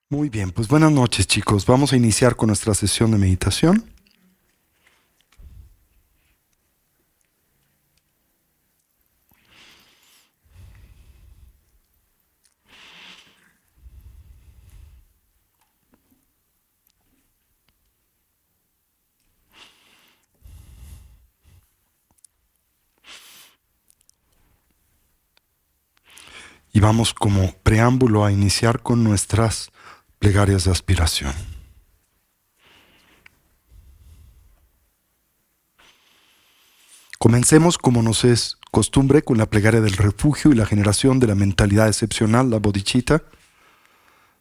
Muy bien, pues buenas noches, chicos. Vamos a iniciar con nuestra sesión de meditación. Y vamos como preámbulo a iniciar con nuestras plegarias de aspiración. Comencemos, como nos es costumbre, con la plegaria del refugio y la generación de la mentalidad excepcional, la bodhicitta,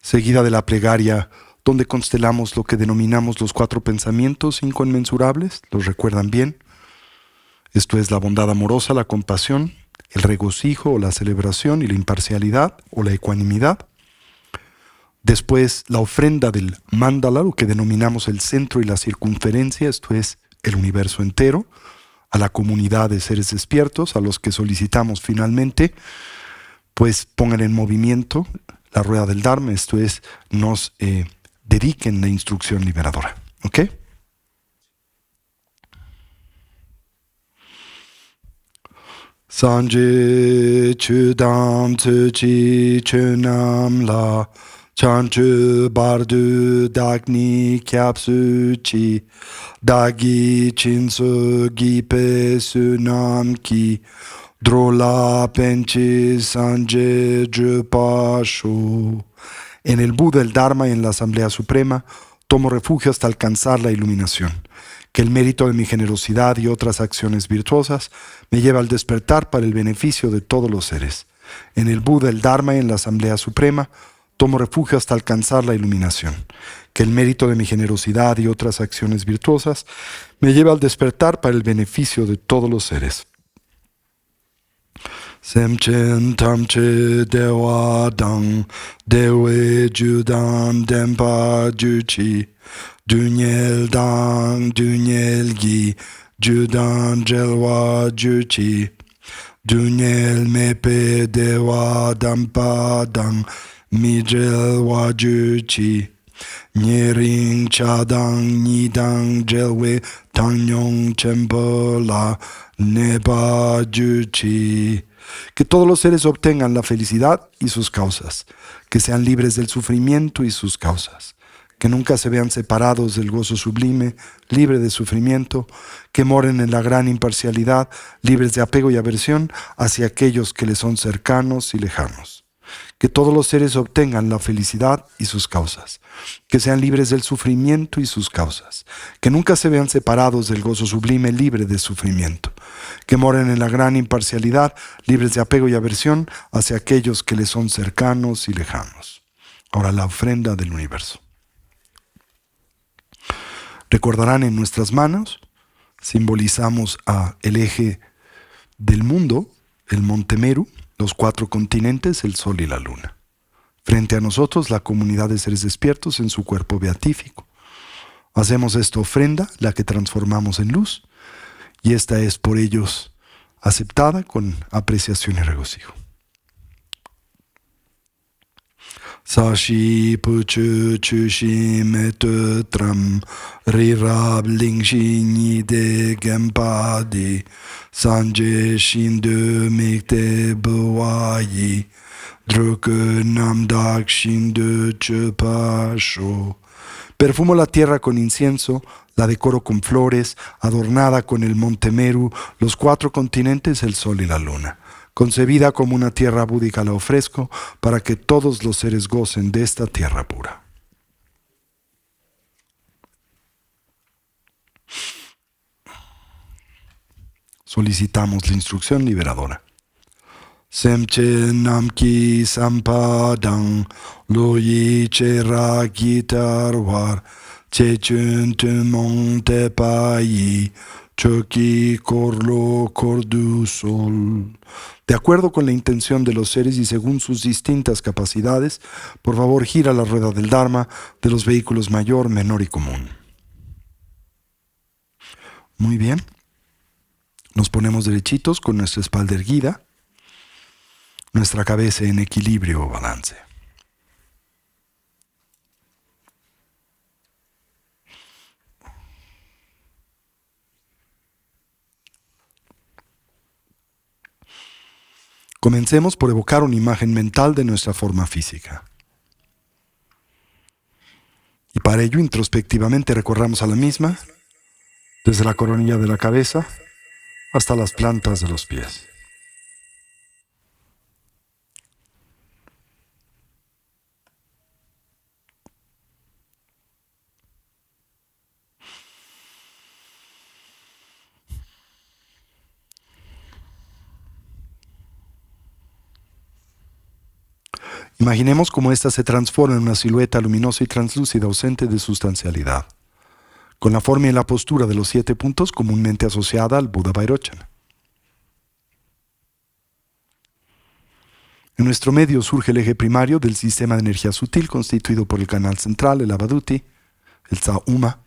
seguida de la plegaria donde constelamos lo que denominamos los 4 pensamientos inconmensurables. ¿Los recuerdan bien? Esto es la bondad amorosa, la compasión, el regocijo o la celebración y la imparcialidad o la ecuanimidad. Después, la ofrenda del mandala, lo que denominamos el centro y la circunferencia, esto es el universo entero, a la comunidad de seres despiertos, a los que solicitamos finalmente, pues pongan en movimiento la rueda del Dharma, esto es, nos dediquen la instrucción liberadora. ¿Ok? Sanje chudam tsuchi chunam la chanchu bardu dagni kyapsu chi dagi chinsu gipe sunam ki drola penchi sanje drupashu. En el Buda, el Dharma y en la Asamblea Suprema, tomo refugio hasta alcanzar la iluminación. Que el mérito de mi generosidad y otras acciones virtuosas me lleve al despertar para el beneficio de todos los seres. En el Buda, el Dharma y en la Asamblea Suprema, tomo refugio hasta alcanzar la iluminación. Que el mérito de mi generosidad y otras acciones virtuosas me lleve al despertar para el beneficio de todos los seres. Semchen tamche dewa dang, dewe judan dempa juchi, dunyel dang, dunyel gi, judan jelwa juchi, dunyel mepe dewa dampa dang, mi jelwa juchi, nyering chadang nidang jelwe tangyong chempola neba juchi. Que todos los seres obtengan la felicidad y sus causas, que sean libres del sufrimiento y sus causas, que nunca se vean separados del gozo sublime, libre de sufrimiento, que moren en la gran imparcialidad, libres de apego y aversión hacia aquellos que les son cercanos y lejanos. Que todos los seres obtengan la felicidad y sus causas, que sean libres del sufrimiento y sus causas, que nunca se vean separados del gozo sublime libre de sufrimiento, que moren en la gran imparcialidad, libres de apego y aversión hacia aquellos que les son cercanos y lejanos. Ahora la ofrenda del universo. Recordarán, en nuestras manos simbolizamos el eje del mundo, el Monte Meru, los 4 continentes, el Sol y la Luna. Frente a nosotros, la comunidad de seres despiertos en su cuerpo beatífico. Hacemos esta ofrenda, la que transformamos en luz, y esta es por ellos aceptada con apreciación y regocijo. Sashi puchu chushi metu tram rirab lingshi nide gempadi sanje shindu mikte buwayi druku namdak shindu chupasho. Perfumo la tierra con incienso, la decoro con flores, adornada con el monte Meru, los 4 continentes, el sol y la luna. Concebida como una tierra búdica la ofrezco para que todos los seres gocen de esta tierra pura. Solicitamos la instrucción liberadora. Semche namki sampadang loyi chera gitarwar chechun tumong tepayi choki korlo kordu sol. De acuerdo con la intención de los seres y según sus distintas capacidades, por favor gira la rueda del Dharma de los vehículos mayor, menor y común. Muy bien. Nos ponemos derechitos con nuestra espalda erguida, nuestra cabeza en equilibrio o balance. Comencemos por evocar una imagen mental de nuestra forma física. Y para ello, introspectivamente recorramos a la misma, desde la coronilla de la cabeza hasta las plantas de los pies. Imaginemos cómo ésta se transforma en una silueta luminosa y translúcida ausente de sustancialidad, con la forma y la postura de los 7 puntos comúnmente asociada al Buda Vairochana. En nuestro medio surge el eje primario del sistema de energía sutil constituido por el canal central, el Avaduti, el Tsauma,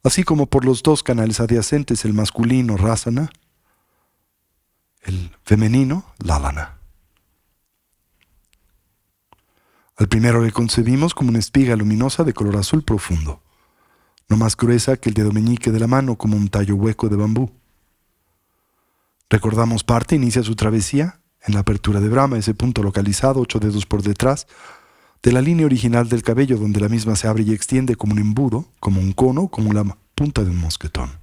así como por los 2 canales adyacentes, el masculino, Rasana, el femenino, Lalana. Al primero le concebimos como una espiga luminosa de color azul profundo, no más gruesa que el dedo meñique de la mano, como un tallo hueco de bambú. Recordamos parte inicia su travesía en la apertura de Brahma, ese punto localizado 8 dedos por detrás de la línea original del cabello, donde la misma se abre y extiende como un embudo, como un cono, como la punta de un mosquetón.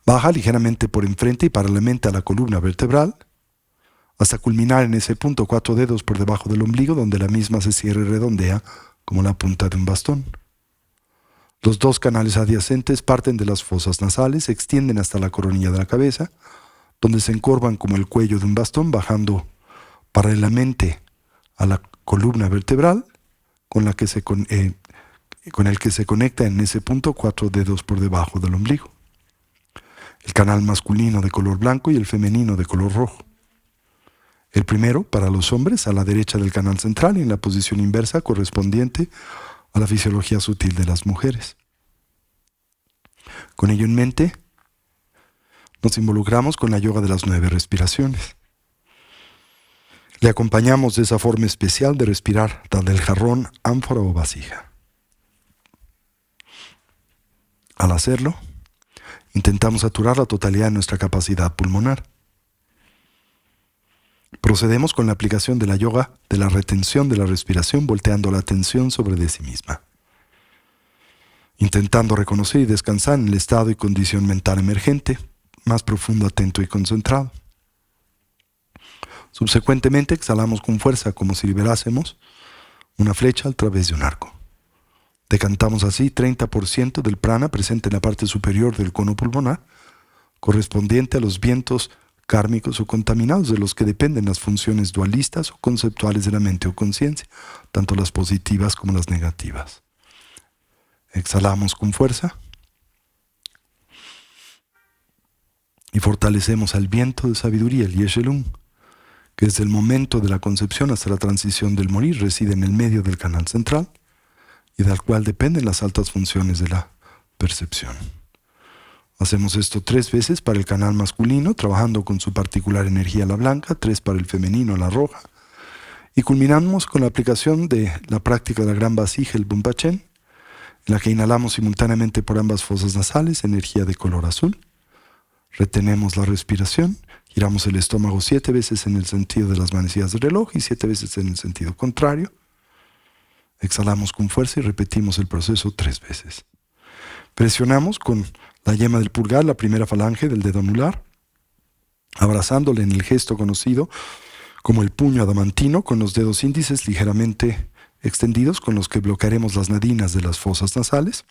Baja ligeramente por enfrente y paralelamente a la columna vertebral, hasta culminar en ese punto 4 dedos por debajo del ombligo, donde la misma se cierra y redondea como la punta de un bastón. Los 2 canales adyacentes parten de las fosas nasales, se extienden hasta la coronilla de la cabeza, donde se encorvan como el cuello de un bastón, bajando paralelamente a la columna vertebral, con el que se conecta en ese punto 4 dedos por debajo del ombligo. El canal masculino de color blanco y el femenino de color rojo. El primero, para los hombres, a la derecha del canal central y en la posición inversa correspondiente a la fisiología sutil de las mujeres. Con ello en mente, nos involucramos con la yoga de las 9 respiraciones. Le acompañamos de esa forma especial de respirar desde el jarrón, ánfora o vasija. Al hacerlo, intentamos saturar la totalidad de nuestra capacidad pulmonar. Procedemos con la aplicación de la yoga de la retención de la respiración, volteando la atención sobre de sí misma, intentando reconocer y descansar en el estado y condición mental emergente, más profundo, atento y concentrado. Subsecuentemente exhalamos con fuerza como si liberásemos una flecha a través de un arco. Decantamos así 30% del prana presente en la parte superior del cono pulmonar, correspondiente a los vientos kármicos o contaminados de los que dependen las funciones dualistas o conceptuales de la mente o conciencia, tanto las positivas como las negativas. Exhalamos con fuerza y fortalecemos al viento de sabiduría, el Yeshe-Lung, que desde el momento de la concepción hasta la transición del morir reside en el medio del canal central y del cual dependen las altas funciones de la percepción. Hacemos esto 3 veces para el canal masculino, trabajando con su particular energía la blanca, 3 para el femenino, la roja, y culminamos con la aplicación de la práctica de la gran vasija, el Bumpachen, en la que inhalamos simultáneamente por ambas fosas nasales energía de color azul, retenemos la respiración, giramos el estómago 7 veces en el sentido de las manecillas del reloj y 7 veces en el sentido contrario, exhalamos con fuerza y repetimos el proceso 3 veces. Presionamos con la yema del pulgar la primera falange del dedo anular, abrazándole en el gesto conocido como el puño adamantino, con los dedos índices ligeramente extendidos con los que bloquearemos las nadinas de las fosas nasales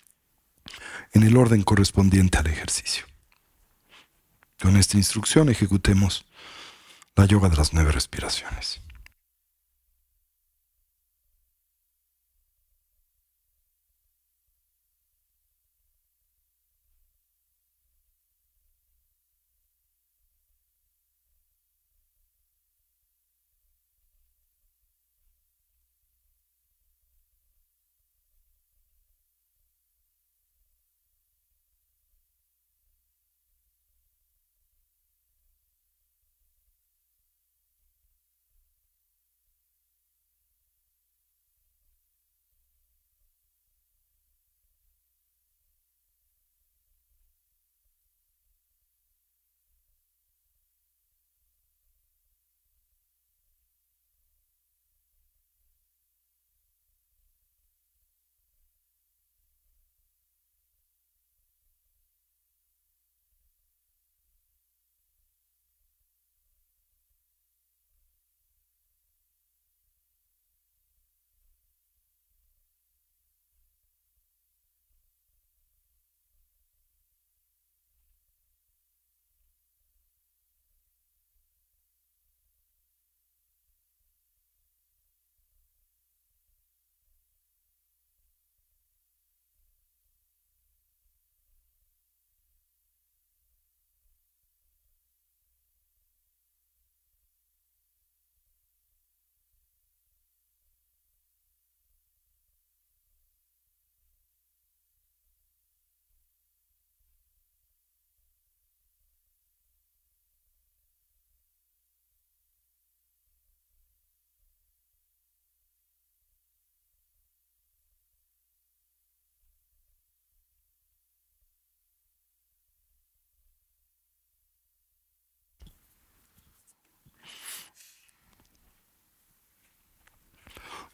en el orden correspondiente al ejercicio. Con esta instrucción ejecutemos la yoga de las 9 respiraciones.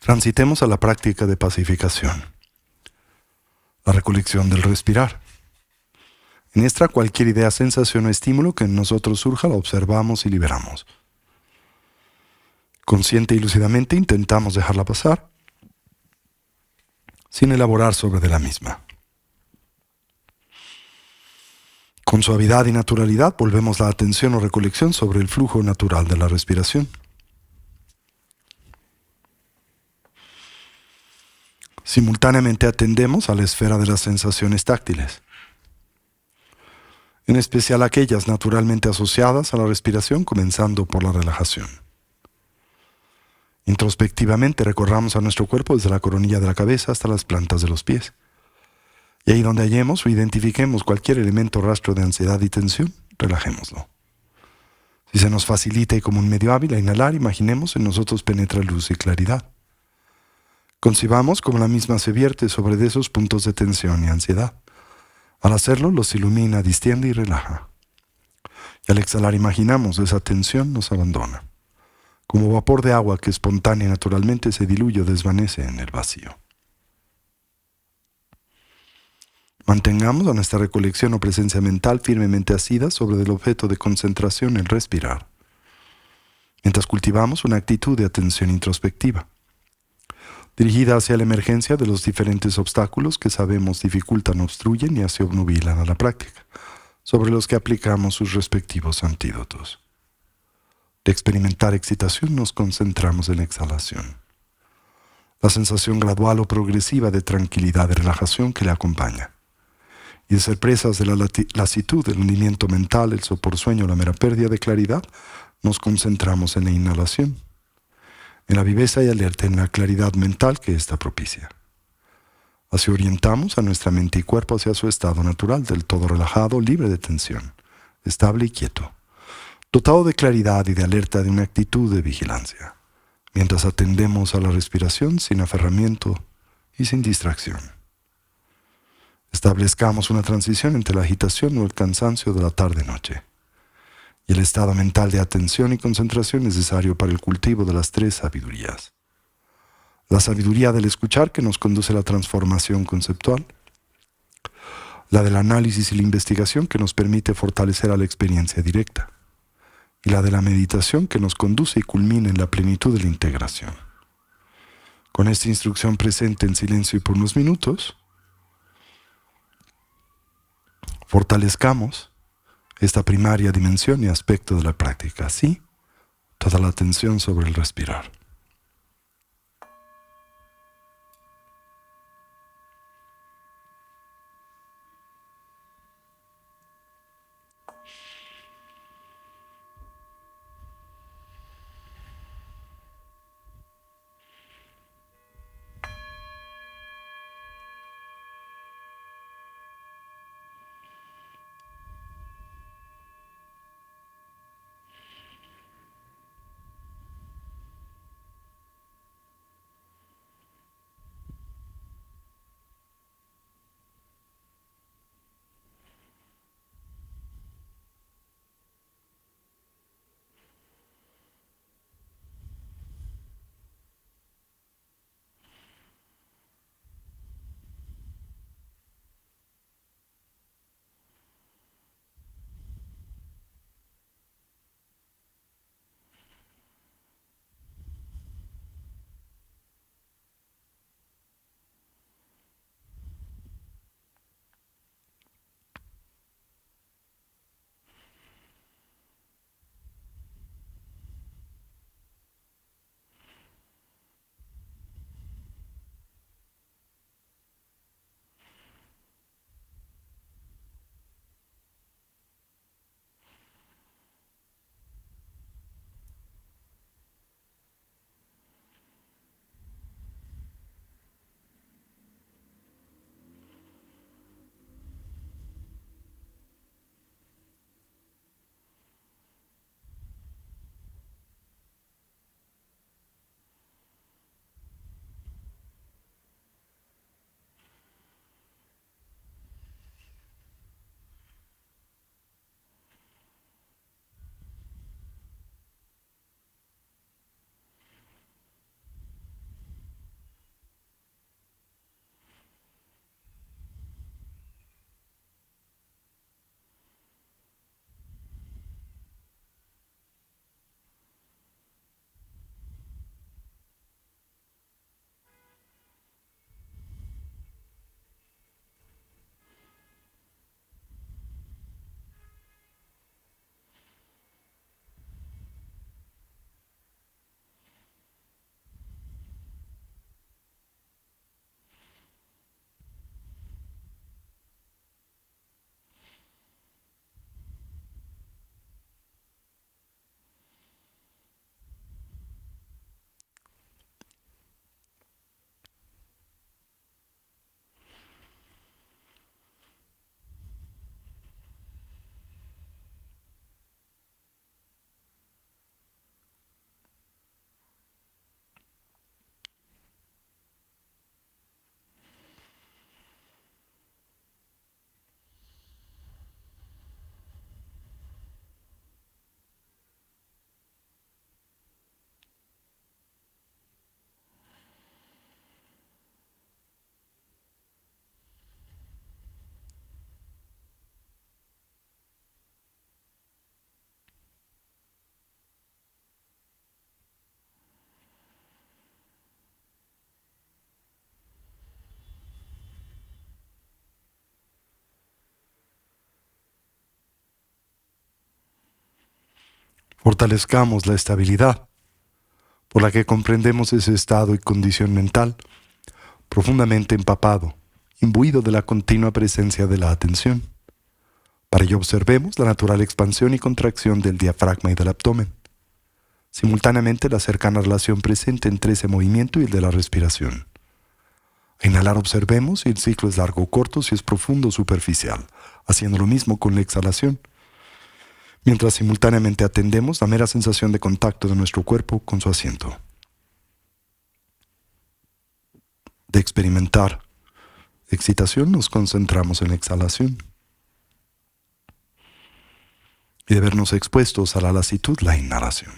Transitemos a la práctica de pacificación, la recolección del respirar. En esta, cualquier idea, sensación o estímulo que en nosotros surja la observamos y liberamos. Consciente y lúcidamente intentamos dejarla pasar, sin elaborar sobre de la misma. Con suavidad y naturalidad volvemos la atención o recolección sobre el flujo natural de la respiración. Simultáneamente atendemos a la esfera de las sensaciones táctiles, en especial aquellas naturalmente asociadas a la respiración, comenzando por la relajación. Introspectivamente recorramos a nuestro cuerpo desde la coronilla de la cabeza hasta las plantas de los pies. Y ahí donde hallemos o identifiquemos cualquier elemento o rastro de ansiedad y tensión, relajémoslo. Si se nos facilita y como un medio hábil a inhalar, imaginemos en nosotros penetra luz y claridad. Concibamos como la misma se vierte sobre de esos puntos de tensión y ansiedad. Al hacerlo, los ilumina, distiende y relaja. Y al exhalar, imaginamos esa tensión nos abandona, como vapor de agua que espontánea y naturalmente se diluye o desvanece en el vacío. Mantengamos a nuestra recolección o presencia mental firmemente asida sobre el objeto de concentración, el respirar, mientras cultivamos una actitud de atención introspectiva, dirigida hacia la emergencia de los diferentes obstáculos que sabemos dificultan, obstruyen y así obnubilan a la práctica, sobre los que aplicamos sus respectivos antídotos. De experimentar excitación nos concentramos en la exhalación, la sensación gradual o progresiva de tranquilidad y relajación que le acompaña. Y de ser presas de la lasitud, el hundimiento mental, el sopor sueño, la mera pérdida de claridad, nos concentramos en la inhalación, en la viveza y alerta, en la claridad mental que ésta propicia. Así orientamos a nuestra mente y cuerpo hacia su estado natural, del todo relajado, libre de tensión, estable y quieto, dotado de claridad y de alerta, de una actitud de vigilancia, mientras atendemos a la respiración sin aferramiento y sin distracción. Establezcamos una transición entre la agitación o el cansancio de la tarde-noche y el estado mental de atención y concentración necesario para el cultivo de las tres sabidurías. La sabiduría del escuchar, que nos conduce a la transformación conceptual, la del análisis y la investigación, que nos permite fortalecer a la experiencia directa, y la de la meditación, que nos conduce y culmina en la plenitud de la integración. Con esta instrucción presente en silencio y por unos minutos, fortalezcamos esta primaria dimensión y aspecto de la práctica. Así, toda la atención sobre el respirar. Fortalezcamos la estabilidad por la que comprendemos ese estado y condición mental profundamente empapado, imbuido de la continua presencia de la atención. Para ello observemos la natural expansión y contracción del diafragma y del abdomen. Simultáneamente la cercana relación presente entre ese movimiento y el de la respiración. A inhalar observemos si el ciclo es largo o corto, si es profundo o superficial, haciendo lo mismo con la exhalación, mientras simultáneamente atendemos la mera sensación de contacto de nuestro cuerpo con su asiento. De experimentar excitación nos concentramos en la exhalación y de vernos expuestos a la lasitud, la inhalación.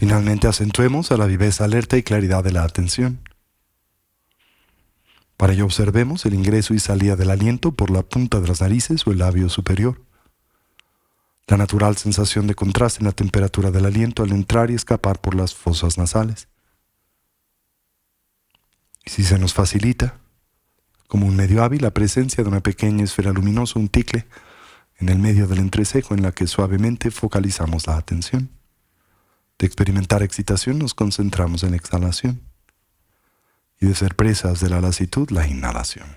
Finalmente acentuemos a la viveza alerta y claridad de la atención. Para ello observemos el ingreso y salida del aliento por la punta de las narices o el labio superior. La natural sensación de contraste en la temperatura del aliento al entrar y escapar por las fosas nasales. Y si se nos facilita, como un medio hábil, la presencia de una pequeña esfera luminosa, un ticle, en el medio del entrecejo en la que suavemente focalizamos la atención. De experimentar excitación nos concentramos en la exhalación y de ser presas de la lasitud, la inhalación.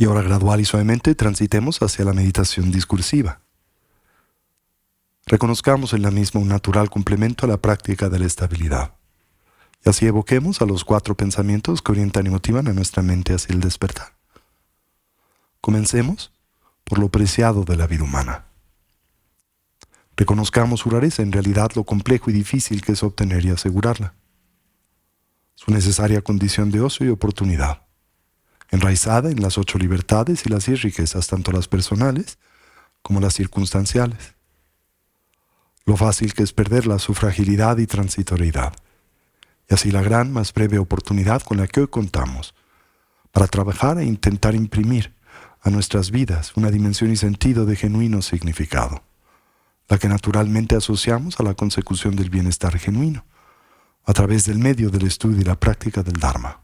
Y ahora gradual y suavemente transitemos hacia la meditación discursiva. Reconozcamos en la misma un natural complemento a la práctica de la estabilidad. Y así evoquemos a los 4 pensamientos que orientan y motivan a nuestra mente hacia el despertar. Comencemos por lo preciado de la vida humana. Reconozcamos su rareza, en realidad lo complejo y difícil que es obtener y asegurarla. Su necesaria condición de ocio y oportunidad, enraizada en las 8 libertades y las 10 riquezas, tanto las personales como las circunstanciales. Lo fácil que es perderla, su fragilidad y transitoriedad, y así la gran, más breve oportunidad con la que hoy contamos para trabajar e intentar imprimir a nuestras vidas una dimensión y sentido de genuino significado, la que naturalmente asociamos a la consecución del bienestar genuino, a través del medio del estudio y la práctica del Dharma.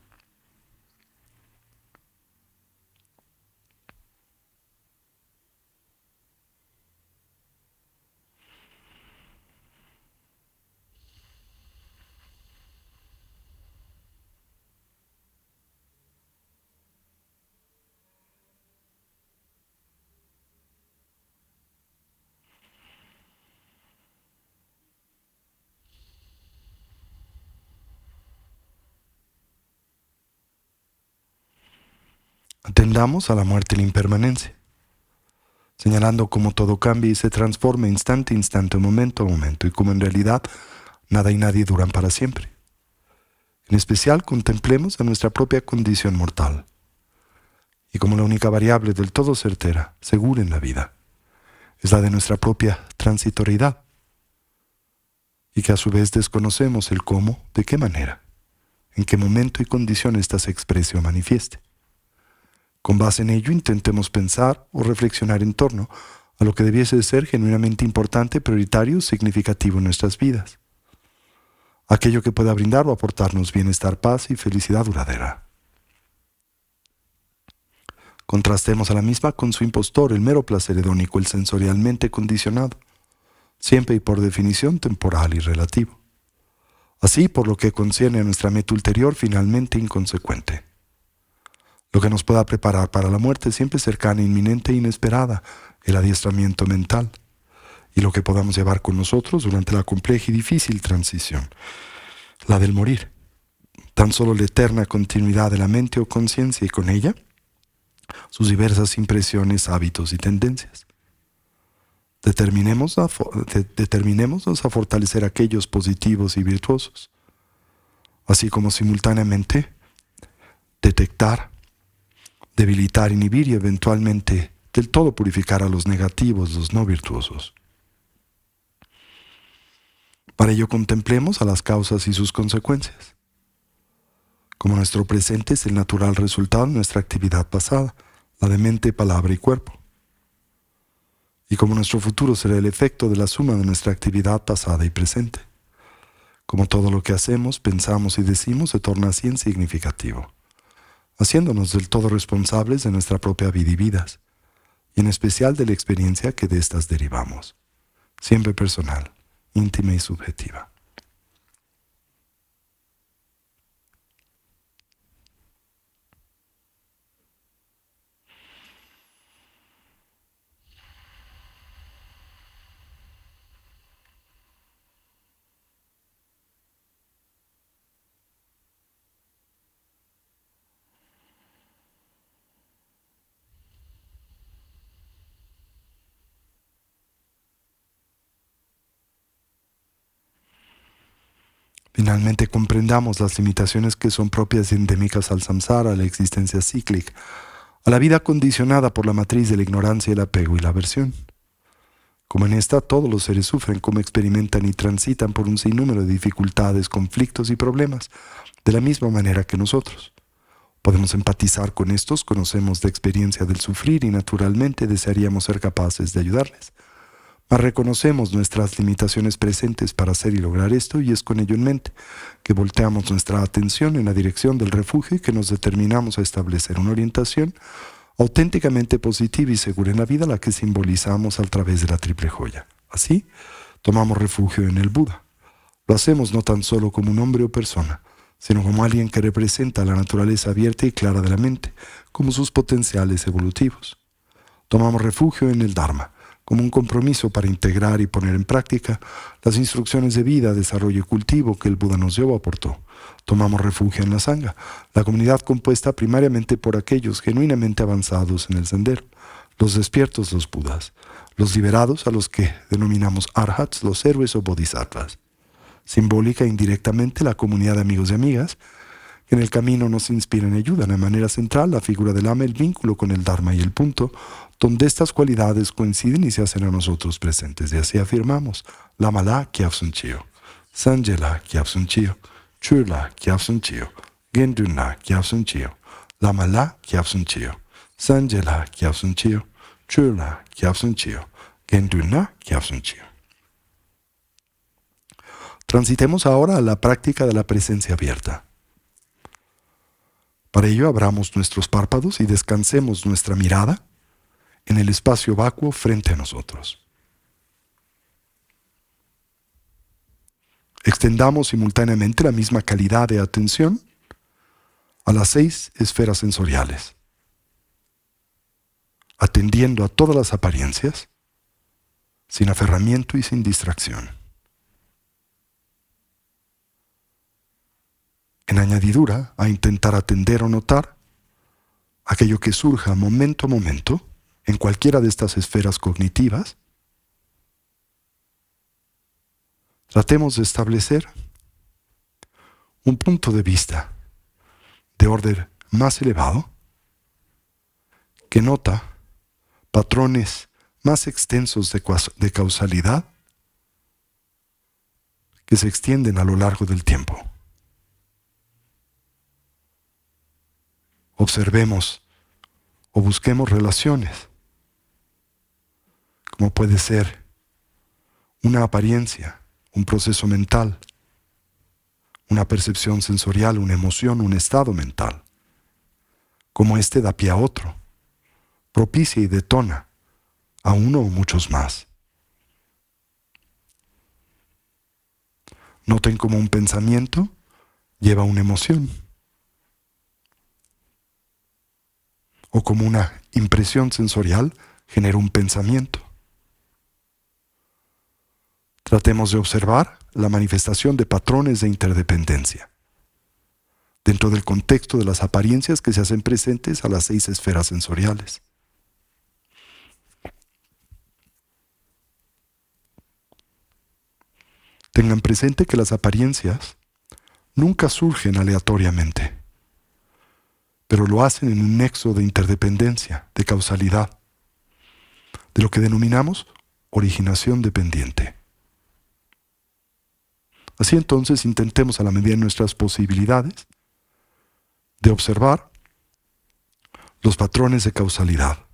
Atendamos a la muerte y la impermanencia, señalando cómo todo cambia y se transforma instante a instante, momento a momento, y cómo en realidad nada y nadie duran para siempre. En especial, contemplemos a nuestra propia condición mortal, y como la única variable del todo certera, segura en la vida, es la de nuestra propia transitoriedad, y que a su vez desconocemos el cómo, de qué manera, en qué momento y condición ésta se exprese o manifieste. Con base en ello, intentemos pensar o reflexionar en torno a lo que debiese de ser genuinamente importante, prioritario, significativo en nuestras vidas. Aquello que pueda brindar o aportarnos bienestar, paz y felicidad duradera. Contrastemos a la misma con su impostor, el mero placer hedónico, el sensorialmente condicionado, siempre y por definición temporal y relativo. Así, por lo que concierne a nuestra meta ulterior, finalmente inconsecuente. Lo que nos pueda preparar para la muerte siempre cercana, inminente e inesperada, el adiestramiento mental, y lo que podamos llevar con nosotros durante la compleja y difícil transición, la del morir, tan solo la eterna continuidad de la mente o conciencia y con ella sus diversas impresiones, hábitos y tendencias. Determinémonos a fortalecer aquellos positivos y virtuosos, así como simultáneamente detectar, debilitar, inhibir y eventualmente del todo purificar a los negativos, los no virtuosos. Para ello contemplemos a las causas y sus consecuencias. Como nuestro presente es el natural resultado de nuestra actividad pasada, la de mente, palabra y cuerpo. Y como nuestro futuro será el efecto de la suma de nuestra actividad pasada y presente. Como todo lo que hacemos, pensamos y decimos se torna así en significativo, haciéndonos del todo responsables de nuestra propia vida y vidas, y en especial de la experiencia que de estas derivamos, siempre personal, íntima y subjetiva. Finalmente comprendamos las limitaciones que son propias y endémicas al samsara, a la existencia cíclica, a la vida condicionada por la matriz de la ignorancia, el apego y la aversión. Como en esta todos los seres sufren, como experimentan y transitan por un sinnúmero de dificultades, conflictos y problemas, de la misma manera que nosotros. Podemos empatizar con estos, conocemos de experiencia del sufrir y naturalmente desearíamos ser capaces de ayudarles. Mas reconocemos nuestras limitaciones presentes para hacer y lograr esto, y es con ello en mente que volteamos nuestra atención en la dirección del refugio y que nos determinamos a establecer una orientación auténticamente positiva y segura en la vida, la que simbolizamos a través de la triple joya. Así, tomamos refugio en el Buda. Lo hacemos no tan solo como un hombre o persona, sino como alguien que representa la naturaleza abierta y clara de la mente, como sus potenciales evolutivos. Tomamos refugio en el Dharma, como un compromiso para integrar y poner en práctica las instrucciones de vida, desarrollo y cultivo que el Buda nos dio o aportó. Tomamos refugio en la Sangha, la comunidad compuesta primariamente por aquellos genuinamente avanzados en el sendero, los despiertos, los Budas, los liberados, a los que denominamos Arhats, los héroes o Bodhisattvas. Simbólica e indirectamente la comunidad de amigos y amigas que en el camino nos inspiran y ayudan. De manera central, la figura del Lama, el vínculo con el Dharma y el punto donde estas cualidades coinciden y se hacen a nosotros presentes. Y así afirmamos: Lama la Kyabsun Chio, Sanje la Kyabsun Chio, Chur la Kyabsun Chio, Gendun la Kyabsun Chio, Lama la Kyabsun Chio, Sanje la Kyabsun Chio, Chur la Kyabsun Chio, Gendun la Kyabsun Chio. Transitemos ahora a la práctica de la presencia abierta. Para ello abramos nuestros párpados y descansemos nuestra mirada en el espacio vacuo frente a nosotros. Extendamos simultáneamente la misma calidad de atención a las 6 esferas sensoriales, atendiendo a todas las apariencias, sin aferramiento y sin distracción. En añadidura a intentar atender o notar aquello que surja momento a momento en cualquiera de estas esferas cognitivas, tratemos de establecer un punto de vista de orden más elevado que nota patrones más extensos de causalidad que se extienden a lo largo del tiempo. Observemos o busquemos relaciones, como puede ser una apariencia, un proceso mental, una percepción sensorial, una emoción, un estado mental, como este da pie a otro, propicia y detona a uno o muchos más. Noten cómo un pensamiento lleva una emoción, o como una impresión sensorial genera un pensamiento. Tratemos de observar la manifestación de patrones de interdependencia dentro del contexto de las apariencias que se hacen presentes a las 6 esferas sensoriales. Tengan presente que las apariencias nunca surgen aleatoriamente, pero lo hacen en un nexo de interdependencia, de causalidad, de lo que denominamos originación dependiente. Así entonces intentemos a la medida de nuestras posibilidades de observar los patrones de causalidad.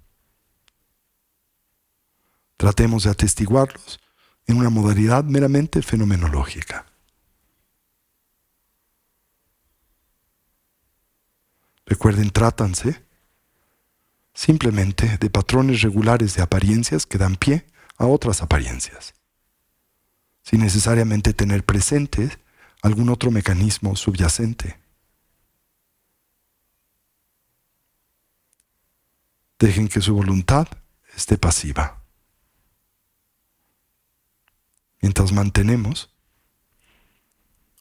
Tratemos de atestiguarlos en una modalidad meramente fenomenológica. Recuerden, trátanse simplemente de patrones regulares de apariencias que dan pie a otras apariencias, sin necesariamente tener presente algún otro mecanismo subyacente. Dejen que su voluntad esté pasiva, mientras mantenemos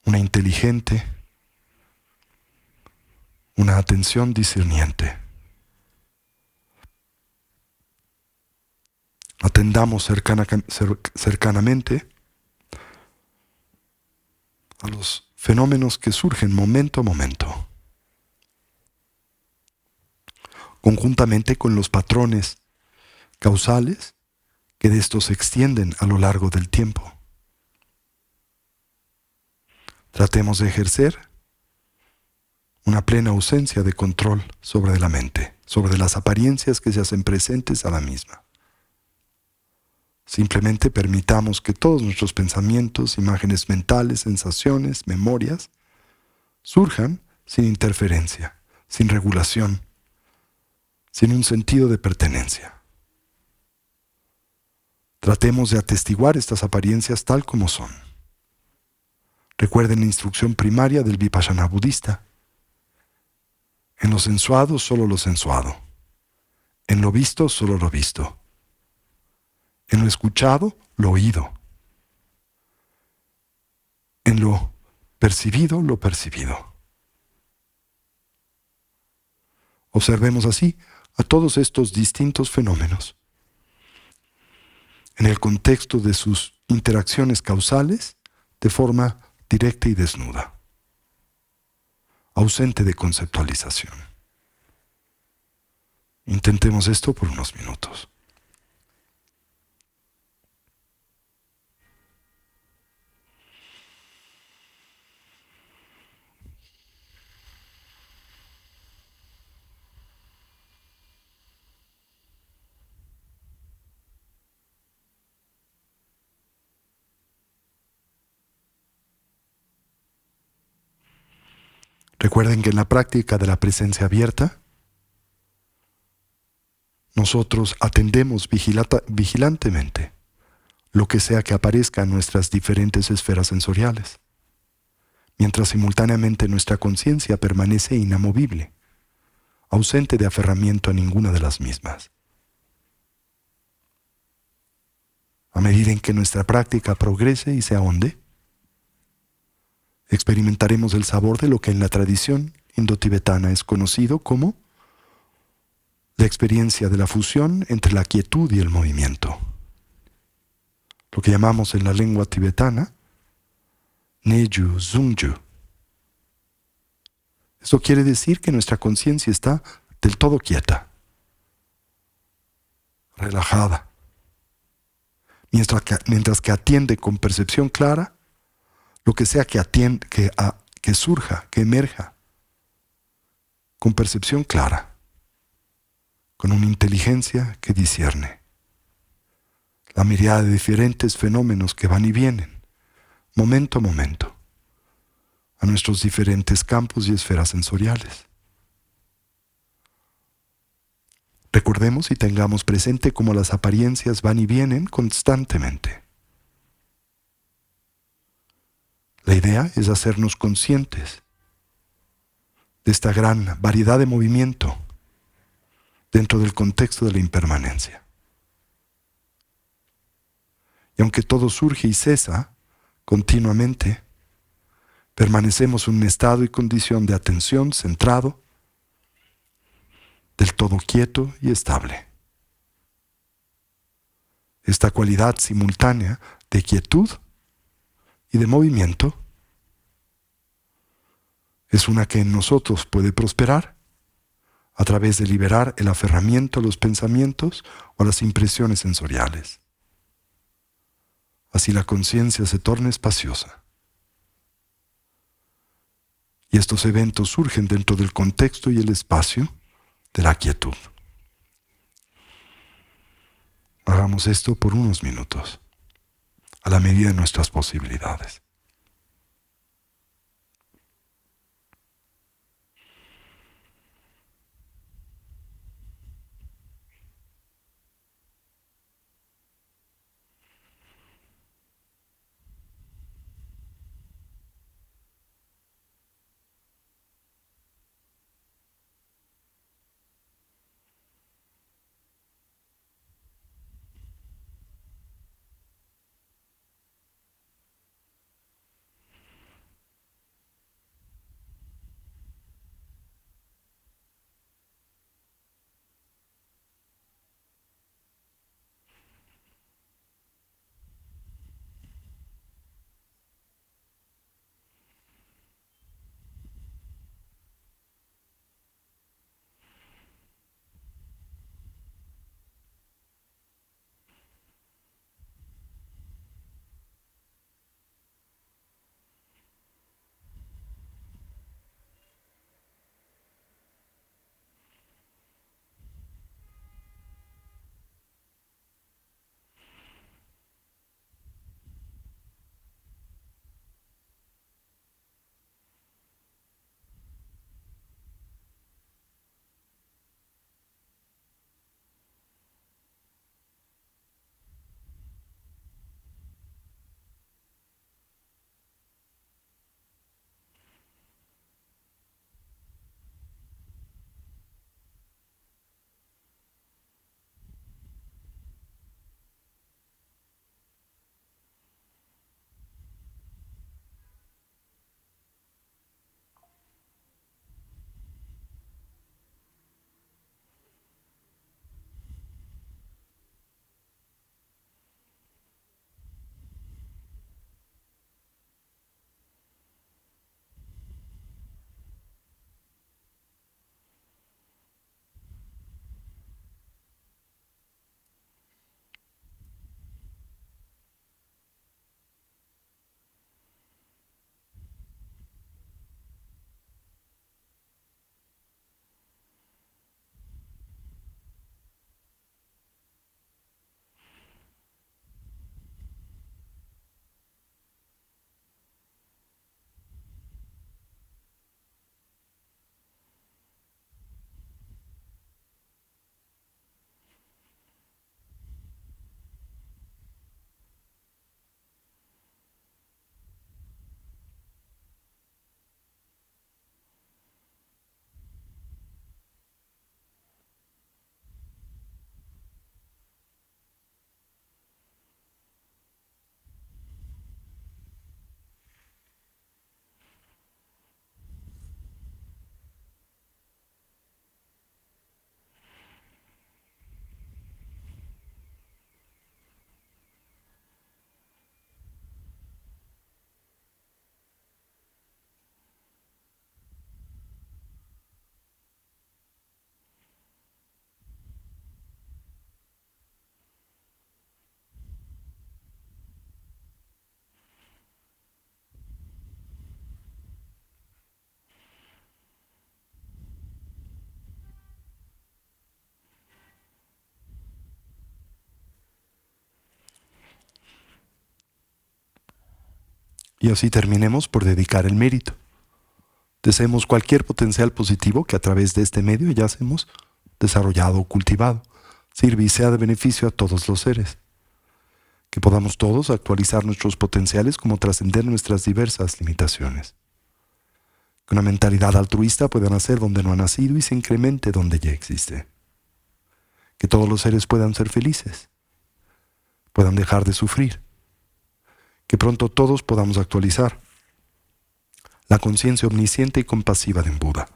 una inteligente, una atención discerniente. Atendamos cercanamente a los fenómenos que surgen momento a momento, conjuntamente con los patrones causales que de estos se extienden a lo largo del tiempo. Tratemos de ejercer una plena ausencia de control sobre la mente, sobre las apariencias que se hacen presentes a la misma. Simplemente permitamos que todos nuestros pensamientos, imágenes mentales, sensaciones, memorias, surjan sin interferencia, sin regulación, sin un sentido de pertenencia. Tratemos de atestiguar estas apariencias tal como son, Recuerden la instrucción primaria del Vipassana budista. En lo sensuado, solo lo sensuado. En lo visto, solo lo visto. En lo escuchado, lo oído. En lo percibido, lo percibido. Observemos así a todos estos distintos fenómenos en el contexto de sus interacciones causales de forma directa y desnuda, ausente de conceptualización. Intentemos esto por unos minutos. Recuerden que en la práctica de la presencia abierta, nosotros atendemos vigilantemente lo que sea que aparezca en nuestras diferentes esferas sensoriales, mientras simultáneamente nuestra conciencia permanece inamovible, ausente de aferramiento a ninguna de las mismas. A medida en que nuestra práctica progrese y se ahonde, experimentaremos el sabor de lo que en la tradición indotibetana es conocido como la experiencia de la fusión entre la quietud y el movimiento. Lo que llamamos en la lengua tibetana Neju Zungju. Esto quiere decir que nuestra conciencia está del todo quieta, relajada, mientras que atiende con percepción clara lo que sea que surja, que emerja, con percepción clara, con una inteligencia que discierne la mirada de diferentes fenómenos que van y vienen, momento a momento, a nuestros diferentes campos y esferas sensoriales. Recordemos y tengamos presente cómo las apariencias van y vienen constantemente. La idea es hacernos conscientes de esta gran variedad de movimiento dentro del contexto de la impermanencia. Y aunque todo surge y cesa continuamente, permanecemos en un estado y condición de atención centrado, del todo quieto y estable. Esta cualidad simultánea de quietud y de movimiento es una que en nosotros puede prosperar a través de liberar el aferramiento a los pensamientos o a las impresiones sensoriales. Así la conciencia se torna espaciosa. Y estos eventos surgen dentro del contexto y el espacio de la quietud. Hagamos esto por unos minutos, a la medida de nuestras posibilidades. Y así terminemos por dedicar el mérito. Deseemos cualquier potencial positivo que a través de este medio ya hemos desarrollado o cultivado, sirve y sea de beneficio a todos los seres. Que podamos todos actualizar nuestros potenciales como trascender nuestras diversas limitaciones. Que una mentalidad altruista pueda nacer donde no ha nacido y se incremente donde ya existe. Que todos los seres puedan ser felices, puedan dejar de sufrir. Que pronto todos podamos actualizar la conciencia omnisciente y compasiva de un Buda,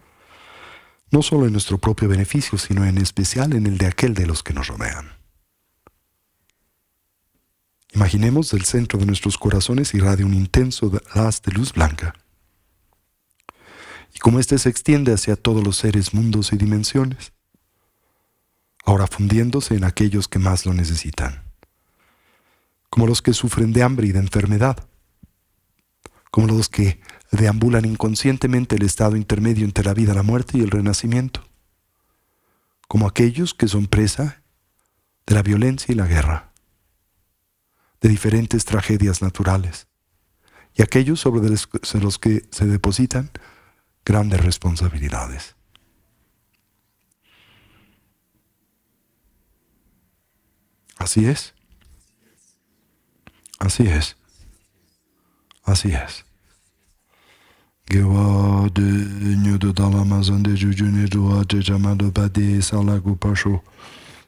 no solo en nuestro propio beneficio, sino en especial en el de aquel de los que nos rodean. Imaginemos del centro de nuestros corazones irradia un intenso haz de luz blanca, y como éste se extiende hacia todos los seres, mundos y dimensiones, ahora fundiéndose en aquellos que más lo necesitan, como los que sufren de hambre y de enfermedad, como los que deambulan inconscientemente el estado intermedio entre la vida, la muerte y el renacimiento, como aquellos que son presa de la violencia y la guerra, de diferentes tragedias naturales, y aquellos sobre los que se depositan grandes responsabilidades. Así es. Así es. Así es. Gewa de nyudo dalamazan de jujune dua de llamado bade salagu pasho.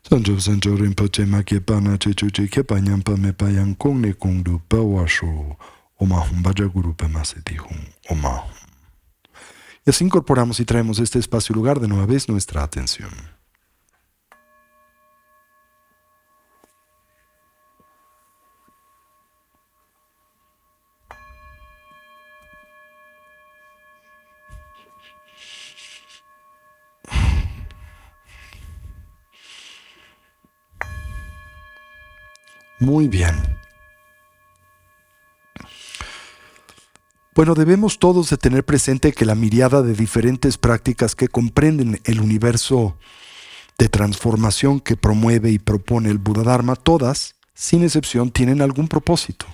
Sanjo sanjo rinpoche makepana chechuche kepanyampa me payan kong ne kong du pawasho. Omahum bajaguru pemasetihum. Omahum. Y así incorporamos y traemos este espacio y lugar de nueva vez nuestra atención. Muy bien. Bueno, debemos todos de tener presente que la miriada de diferentes prácticas que comprenden el universo de transformación que promueve y propone el Buda Dharma, todas, sin excepción, tienen algún propósito.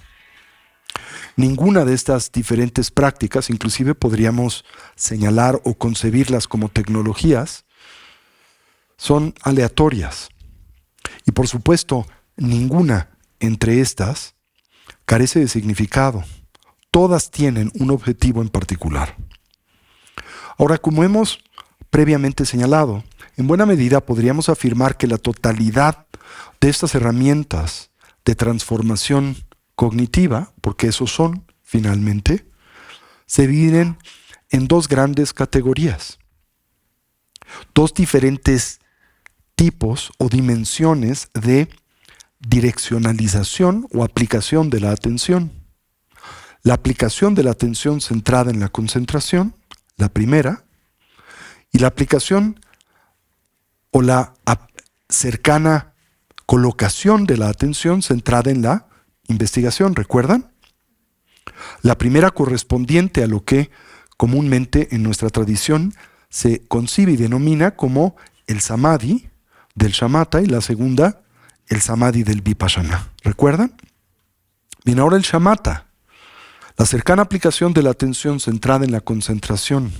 Ninguna de estas diferentes prácticas, inclusive podríamos señalar o concebirlas como tecnologías, son aleatorias. Y por supuesto, ninguna entre estas carece de significado. Todas tienen un objetivo en particular. Ahora, como hemos previamente señalado, en buena medida podríamos afirmar que la totalidad de estas herramientas de transformación cognitiva, porque esos son, finalmente, se dividen en dos grandes categorías. Dos diferentes tipos o dimensiones de direccionalización o aplicación de la atención. La aplicación de la atención centrada en la concentración, la primera, y la aplicación o la cercana colocación de la atención centrada en la investigación, ¿recuerdan? La primera correspondiente a lo que comúnmente en nuestra tradición se concibe y denomina como el samadhi del shamatha y la segunda el samadhi del vipassana. ¿Recuerdan? Bien, ahora el shamatha, la cercana aplicación de la atención centrada en la concentración,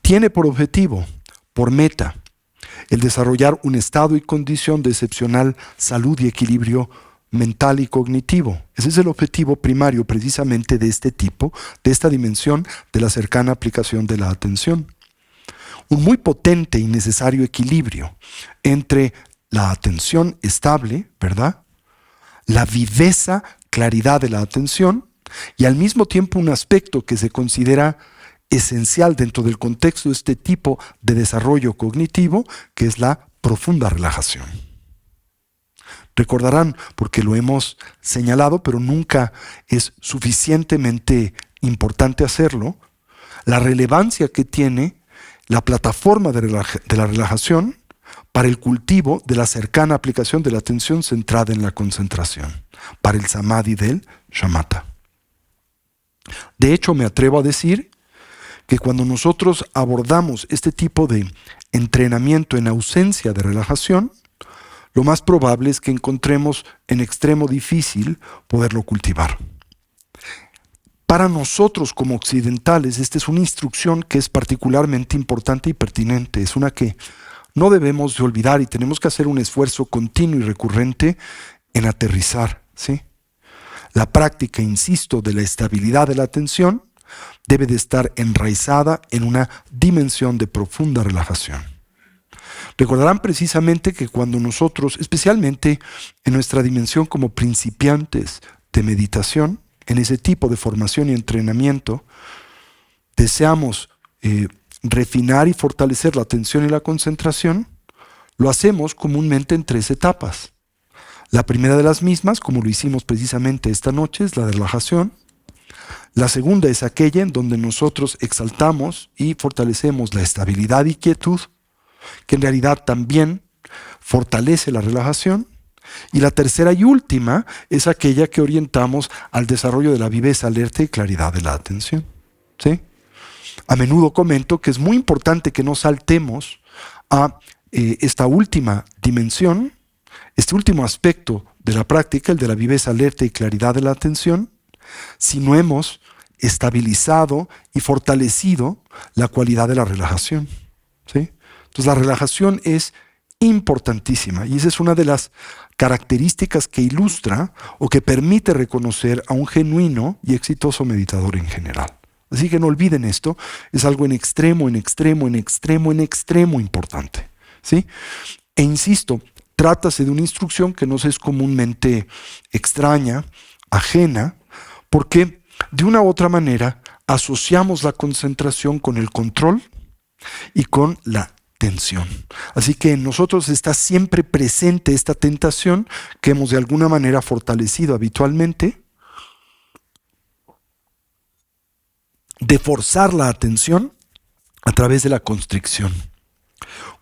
tiene por objetivo, por meta, el desarrollar un estado y condición de excepcional salud y equilibrio mental y cognitivo. Ese es el objetivo primario precisamente de este tipo, de esta dimensión de la cercana aplicación de la atención. Un muy potente y necesario equilibrio entre la atención estable, ¿verdad?, la viveza, claridad de la atención y al mismo tiempo un aspecto que se considera esencial dentro del contexto de este tipo de desarrollo cognitivo, que es la profunda relajación. Recordarán, porque lo hemos señalado, pero nunca es suficientemente importante hacerlo, la relevancia que tiene la plataforma de la relajación para el cultivo de la cercana aplicación de la atención centrada en la concentración, para el samadhi del shamatha. De hecho, me atrevo a decir que cuando nosotros abordamos este tipo de entrenamiento en ausencia de relajación, lo más probable es que encontremos en extremo difícil poderlo cultivar. Para nosotros como occidentales, esta es una instrucción que es particularmente importante y pertinente. Es una que no debemos de olvidar y tenemos que hacer un esfuerzo continuo y recurrente en aterrizar, ¿sí? La práctica, insisto, de la estabilidad de la atención debe de estar enraizada en una dimensión de profunda relajación. Recordarán precisamente que cuando nosotros, especialmente en nuestra dimensión como principiantes de meditación, en ese tipo de formación y entrenamiento, deseamos refinar y fortalecer la atención y la concentración, lo hacemos comúnmente en 3 etapas. La primera de las mismas, como lo hicimos precisamente esta noche, es la de relajación. La segunda es aquella en donde nosotros exaltamos y fortalecemos la estabilidad y quietud, que en realidad también fortalece la relajación. Y la tercera y última es aquella que orientamos al desarrollo de la viveza, alerta y claridad de la atención, ¿sí? A menudo comento que es muy importante que no saltemos a esta última dimensión, este último aspecto de la práctica, el de la viveza, alerta y claridad de la atención, si no hemos estabilizado y fortalecido la cualidad de la relajación, ¿sí? Entonces la relajación es importantísima y esa es una de las características que ilustra o que permite reconocer a un genuino y exitoso meditador en general. Así que no olviden esto, es algo en extremo importante, ¿sí? E insisto, trátase de una instrucción que nos es comúnmente extraña, ajena, porque de una u otra manera asociamos la concentración con el control y con la tensión. Así que en nosotros está siempre presente esta tentación que hemos de alguna manera fortalecido habitualmente de forzar la atención a través de la constricción.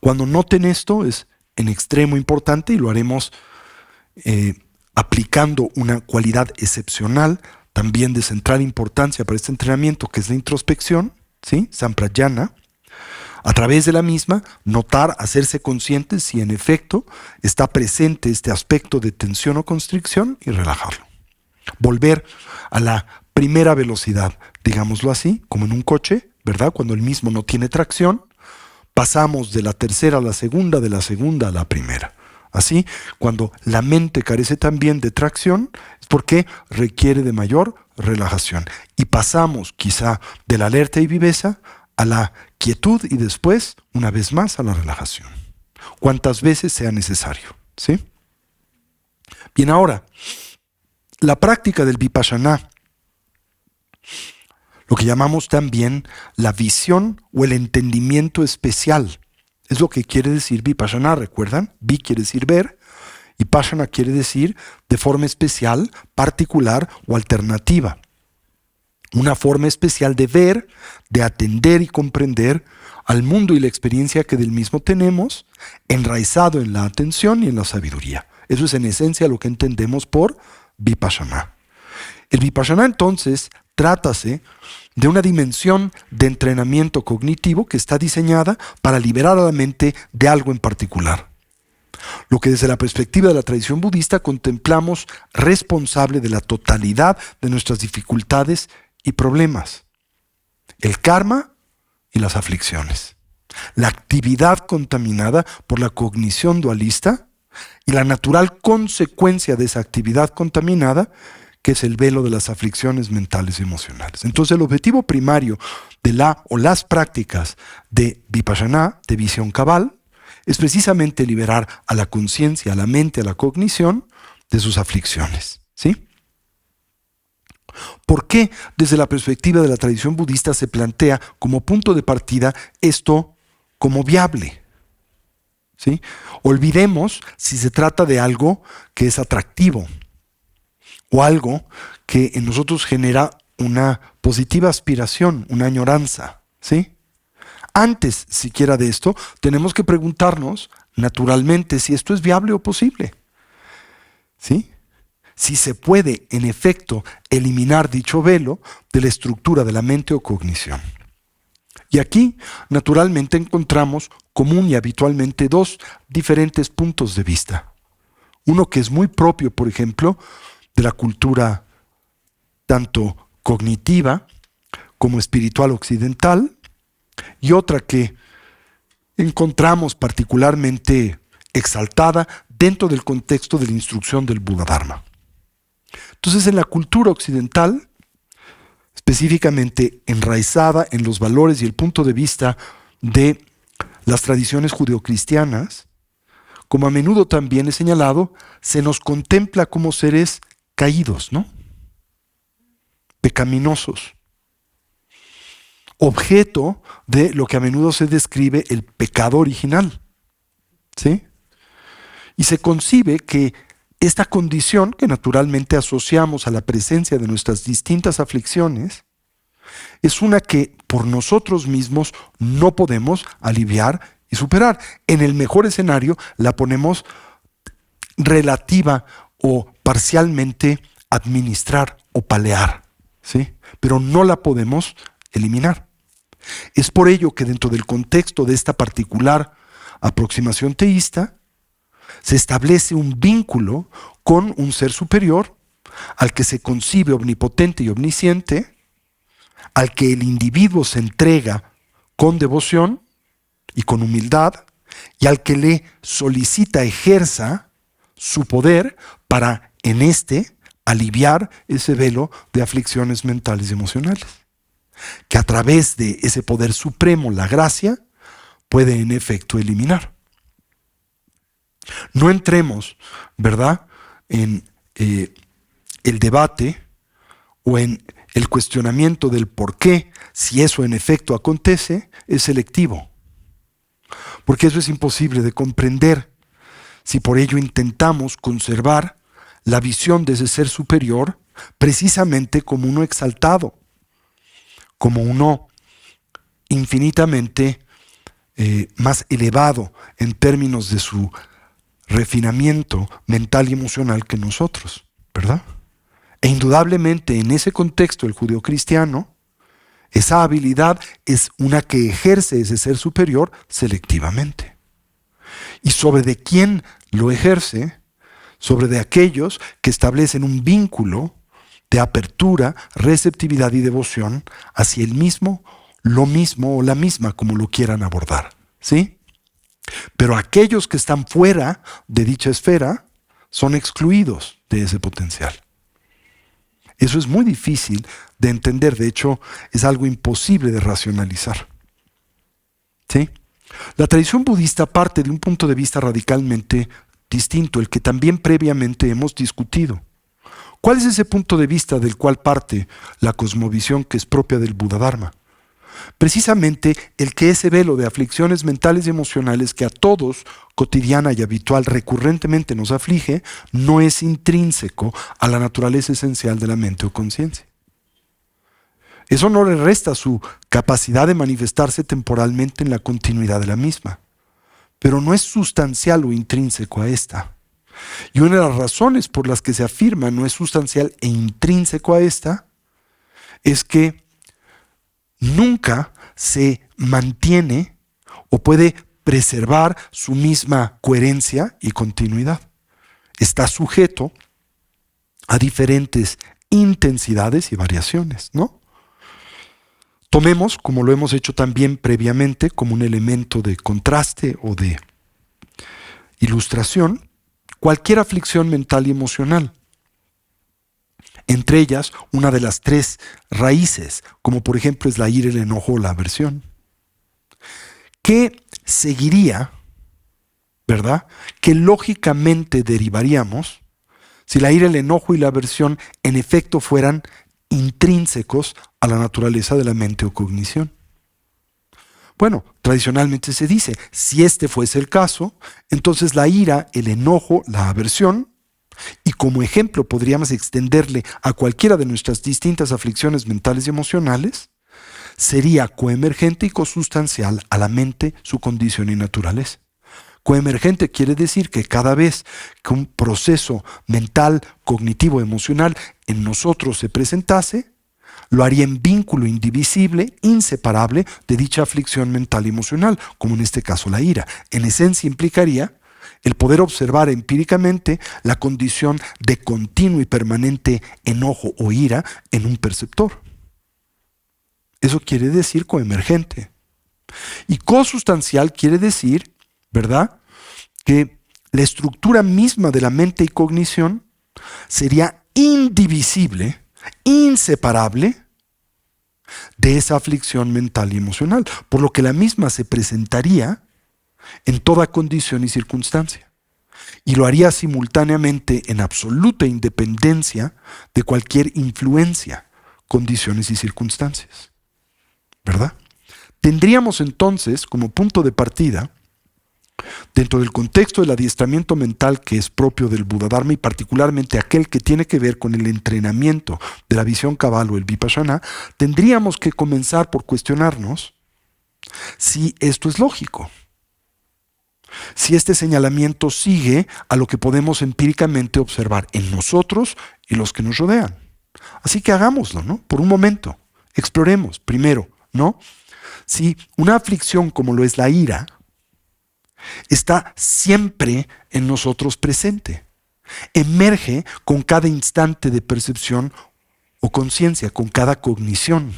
Cuando noten esto es en extremo importante y lo haremos aplicando una cualidad excepcional también de central importancia para este entrenamiento, que es la introspección, ¿sí? Samprayana. A través de la misma, notar, hacerse conscientes si en efecto está presente este aspecto de tensión o constricción y relajarlo. Volver a la primera velocidad, digámoslo así, como en un coche, ¿verdad? Cuando el mismo no tiene tracción, pasamos de la tercera a la segunda, de la segunda a la primera. Así, cuando la mente carece también de tracción, es porque requiere de mayor relajación. Y pasamos quizá de la alerta y viveza a la quietud y después, una vez más, a la relajación. Cuantas veces sea necesario, ¿sí? Bien, ahora, la práctica del vipassana, lo que llamamos también la visión o el entendimiento especial, es lo que quiere decir vipassana, ¿recuerdan? Vi quiere decir ver, y passana quiere decir de forma especial, particular o alternativa. Una forma especial de ver, de atender y comprender al mundo y la experiencia que del mismo tenemos, enraizado en la atención y en la sabiduría. Eso es en esencia lo que entendemos por vipassana. El vipassana entonces trátase de una dimensión de entrenamiento cognitivo que está diseñada para liberar a la mente de algo en particular. Lo que desde la perspectiva de la tradición budista contemplamos responsable de la totalidad de nuestras dificultades y problemas. El karma y las aflicciones. La actividad contaminada por la cognición dualista y la natural consecuencia de esa actividad contaminada, que es el velo de las aflicciones mentales y emocionales. Entonces el objetivo primario de la o las prácticas de vipassana, de visión cabal, es precisamente liberar a la conciencia, a la mente, a la cognición de sus aflicciones, ¿sí? ¿Por qué desde la perspectiva de la tradición budista se plantea como punto de partida esto como viable? ¿Sí? Olvidemos si se trata de algo que es atractivo o algo que en nosotros genera una positiva aspiración, una añoranza, ¿sí? Antes siquiera de esto, tenemos que preguntarnos naturalmente si esto es viable o posible, ¿sí? Si se puede, en efecto, eliminar dicho velo de la estructura de la mente o cognición. Y aquí, naturalmente, encontramos común y habitualmente dos diferentes puntos de vista. Uno que es muy propio, por ejemplo, de la cultura tanto cognitiva como espiritual occidental, y otra que encontramos particularmente exaltada dentro del contexto de la instrucción del Buda Dharma. Entonces, en la cultura occidental, específicamente enraizada en los valores y el punto de vista de las tradiciones judeocristianas, como a menudo también he señalado, se nos contempla como seres caídos, ¿no? Pecaminosos. Objeto de lo que a menudo se describe el pecado original, ¿sí? Y se concibe que esta condición, que naturalmente asociamos a la presencia de nuestras distintas aflicciones, es una que por nosotros mismos no podemos aliviar y superar. En el mejor escenario la ponemos relativa o parcialmente administrar o palear, ¿sí? Pero no la podemos eliminar. Es por ello que dentro del contexto de esta particular aproximación teísta, se establece un vínculo con un ser superior al que se concibe omnipotente y omnisciente, al que el individuo se entrega con devoción y con humildad, y al que le solicita ejerza su poder para en aliviar ese velo de aflicciones mentales y emocionales, que a través de ese poder supremo, la gracia, puede en efecto eliminar. No entremos, ¿verdad?, en el debate o en el cuestionamiento del por qué, si eso en efecto acontece, es selectivo. Porque eso es imposible de comprender si por ello intentamos conservar la visión de ese ser superior precisamente como uno exaltado, como uno infinitamente más elevado en términos de su refinamiento mental y emocional que nosotros, ¿verdad? E indudablemente en ese contexto el judeocristiano, esa habilidad es una que ejerce ese ser superior selectivamente. Y sobre de quién lo ejerce, sobre de aquellos que establecen un vínculo de apertura, receptividad y devoción hacia el mismo, lo mismo o la misma, como lo quieran abordar, ¿sí? Pero aquellos que están fuera de dicha esfera son excluidos de ese potencial. Eso es muy difícil de entender, de hecho es algo imposible de racionalizar, ¿sí? La tradición budista parte de un punto de vista radicalmente distinto, el que también previamente hemos discutido. ¿Cuál es ese punto de vista del cual parte la cosmovisión que es propia del Buda Dharma? Precisamente el que ese velo de aflicciones mentales y emocionales que a todos cotidiana y habitual recurrentemente nos aflige, no es intrínseco a la naturaleza esencial de la mente o conciencia. Eso no le resta su capacidad de manifestarse temporalmente en la continuidad de la misma, pero no es sustancial o intrínseco a esta. Y una de las razones por las que se afirma no es sustancial e intrínseco a esta es que nunca se mantiene o puede preservar su misma coherencia y continuidad. Está sujeto a diferentes intensidades y variaciones, ¿no? Tomemos, como lo hemos hecho también previamente, como un elemento de contraste o de ilustración, cualquier aflicción mental y emocional. Entre ellas, una de las tres raíces, como por ejemplo es la ira, el enojo o la aversión. ¿Qué seguiría, verdad? ¿Qué lógicamente derivaríamos si la ira, el enojo y la aversión en efecto fueran intrínsecos a la naturaleza de la mente o cognición? Bueno, tradicionalmente se dice, si este fuese el caso, entonces la ira, el enojo, la aversión, y como ejemplo podríamos extenderle a cualquiera de nuestras distintas aflicciones mentales y emocionales, sería coemergente y cosustancial a la mente, su condición y naturaleza. Coemergente quiere decir que cada vez que un proceso mental, cognitivo, emocional en nosotros se presentase, lo haría en vínculo indivisible, inseparable de dicha aflicción mental y emocional, como en este caso la ira. En esencia implicaría el poder observar empíricamente la condición de continuo y permanente enojo o ira en un perceptor. Eso quiere decir coemergente. Y cosustancial quiere decir, ¿verdad?, que la estructura misma de la mente y cognición sería indivisible, inseparable de esa aflicción mental y emocional, por lo que la misma se presentaría en toda condición y circunstancia, y lo haría simultáneamente en absoluta independencia de cualquier influencia, condiciones y circunstancias, ¿verdad? Tendríamos entonces como punto de partida, dentro del contexto del adiestramiento mental que es propio del Buddha-dharma y particularmente aquel que tiene que ver con el entrenamiento de la visión cabal o el vipassana, tendríamos que comenzar por cuestionarnos si esto es lógico, si este señalamiento sigue a lo que podemos empíricamente observar en nosotros y los que nos rodean. Así que hagámoslo, ¿no? Por un momento, exploremos primero, ¿no?, si una aflicción como lo es la ira está siempre en nosotros presente. Emerge con cada instante de percepción o conciencia, con cada cognición.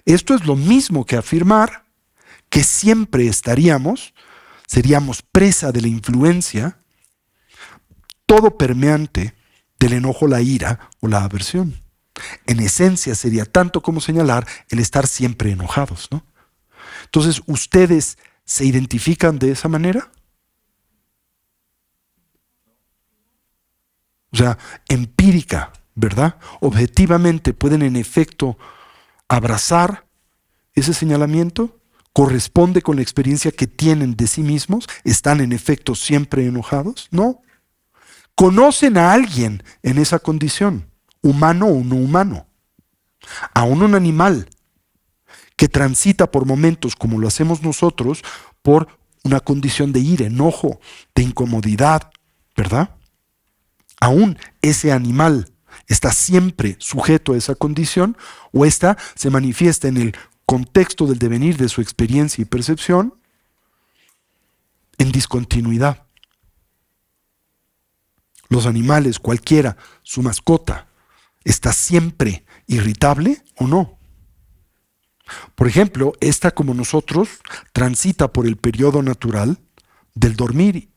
Esto es lo mismo que afirmar que siempre seríamos presa de la influencia todo permeante del enojo, la ira o la aversión. En esencia sería tanto como señalar el estar siempre enojados, ¿no? Entonces, ¿ustedes se identifican de esa manera? O sea, empírica, ¿verdad? Objetivamente pueden en efecto abrazar ese señalamiento, corresponde con la experiencia que tienen de sí mismos, están en efecto siempre enojados. No. ¿Conocen a alguien en esa condición, humano o no humano? Aún un animal que transita por momentos, como lo hacemos nosotros, por una condición de ira, enojo, de incomodidad, ¿verdad? Aún ese animal está siempre sujeto a esa condición, o esta se manifiesta en el contexto del devenir de su experiencia y percepción en discontinuidad. Los animales, cualquiera, su mascota, ¿está siempre irritable o no? Por ejemplo, esta, como nosotros, transita por el periodo natural del dormir,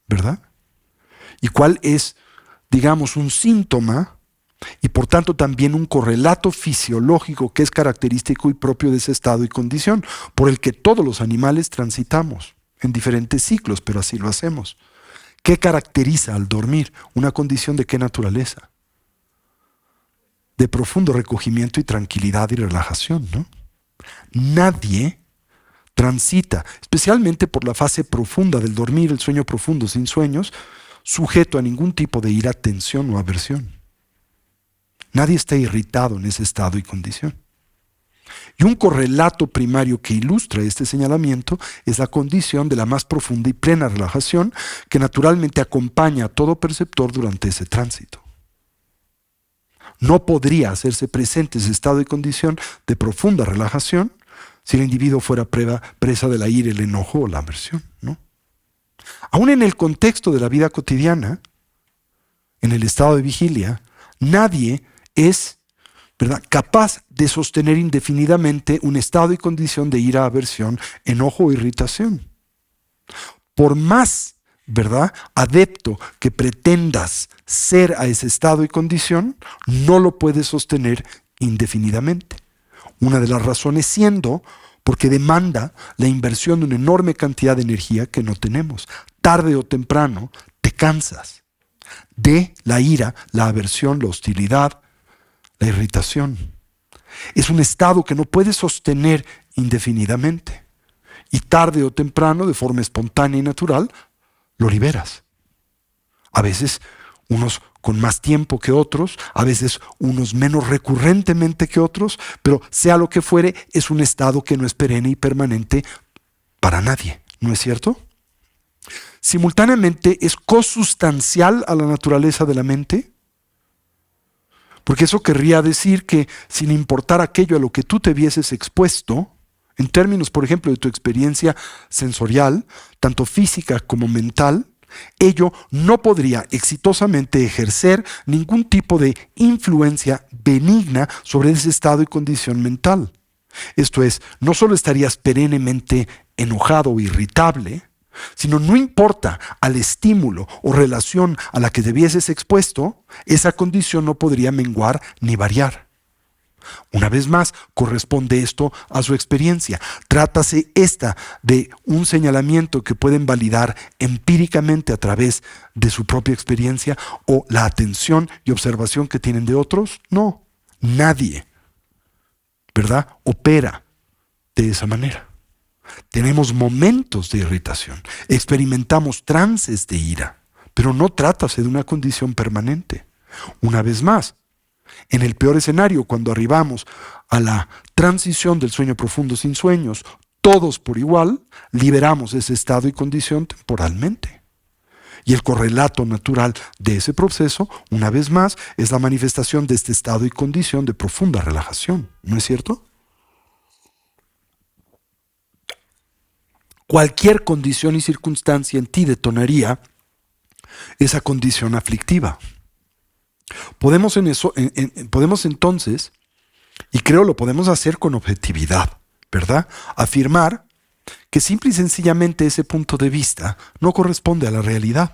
¿verdad? ¿Y cuál es, digamos, un síntoma y por tanto también un correlato fisiológico que es característico y propio de ese estado y condición, por el que todos los animales transitamos en diferentes ciclos, pero así lo hacemos? ¿Qué caracteriza al dormir? ¿Una condición de qué naturaleza? De profundo recogimiento y tranquilidad y relajación, ¿no? Nadie transita, especialmente por la fase profunda del dormir, el sueño profundo sin sueños, sujeto a ningún tipo de ira, tensión o aversión. Nadie está irritado en ese estado y condición. Y un correlato primario que ilustra este señalamiento es la condición de la más profunda y plena relajación que naturalmente acompaña a todo perceptor durante ese tránsito. No podría hacerse presente ese estado y condición de profunda relajación si el individuo fuera presa de la ira, el enojo o la aversión, ¿no? Aún en el contexto de la vida cotidiana, en el estado de vigilia, nadie es, ¿verdad?, capaz de sostener indefinidamente un estado y condición de ira, aversión, enojo o irritación. Por más, ¿verdad?, adepto que pretendas ser a ese estado y condición, no lo puedes sostener indefinidamente. Una de las razones siendo porque demanda la inversión de una enorme cantidad de energía que no tenemos. Tarde o temprano te cansas de la ira, la aversión, la hostilidad, la irritación. Es un estado que no puedes sostener indefinidamente. Y tarde o temprano, de forma espontánea y natural, lo liberas. A veces unos con más tiempo que otros, a veces unos menos recurrentemente que otros, pero sea lo que fuere, es un estado que no es perenne y permanente para nadie, ¿no es cierto? Simultáneamente es cosustancial a la naturaleza de la mente, porque eso querría decir que sin importar aquello a lo que tú te vieses expuesto En términos, por ejemplo, de tu experiencia sensorial, tanto física como mental, ello no podría exitosamente ejercer ningún tipo de influencia benigna sobre ese estado y condición mental. Esto es, no solo estarías perennemente enojado o irritable, sino no importa al estímulo o relación a la que debieses expuesto, esa condición no podría menguar ni variar. Una vez más, corresponde esto a su experiencia. Trátase esta de un señalamiento que pueden validar empíricamente a través de su propia experiencia o la atención y observación que tienen de otros. No, nadie, ¿verdad?, opera de esa manera. Tenemos momentos de irritación, experimentamos trances de ira, pero no trátase de una condición permanente. Una vez más, en el peor escenario, cuando arribamos a la transición del sueño profundo sin sueños, todos por igual liberamos ese estado y condición temporalmente. Y el correlato natural de ese proceso, una vez más, es la manifestación de este estado y condición de profunda relajación. ¿No es cierto? Cualquier condición y circunstancia en ti detonaría esa condición aflictiva. Podemos entonces, y creo lo podemos hacer con objetividad, ¿verdad?, afirmar que simple y sencillamente ese punto de vista no corresponde a la realidad.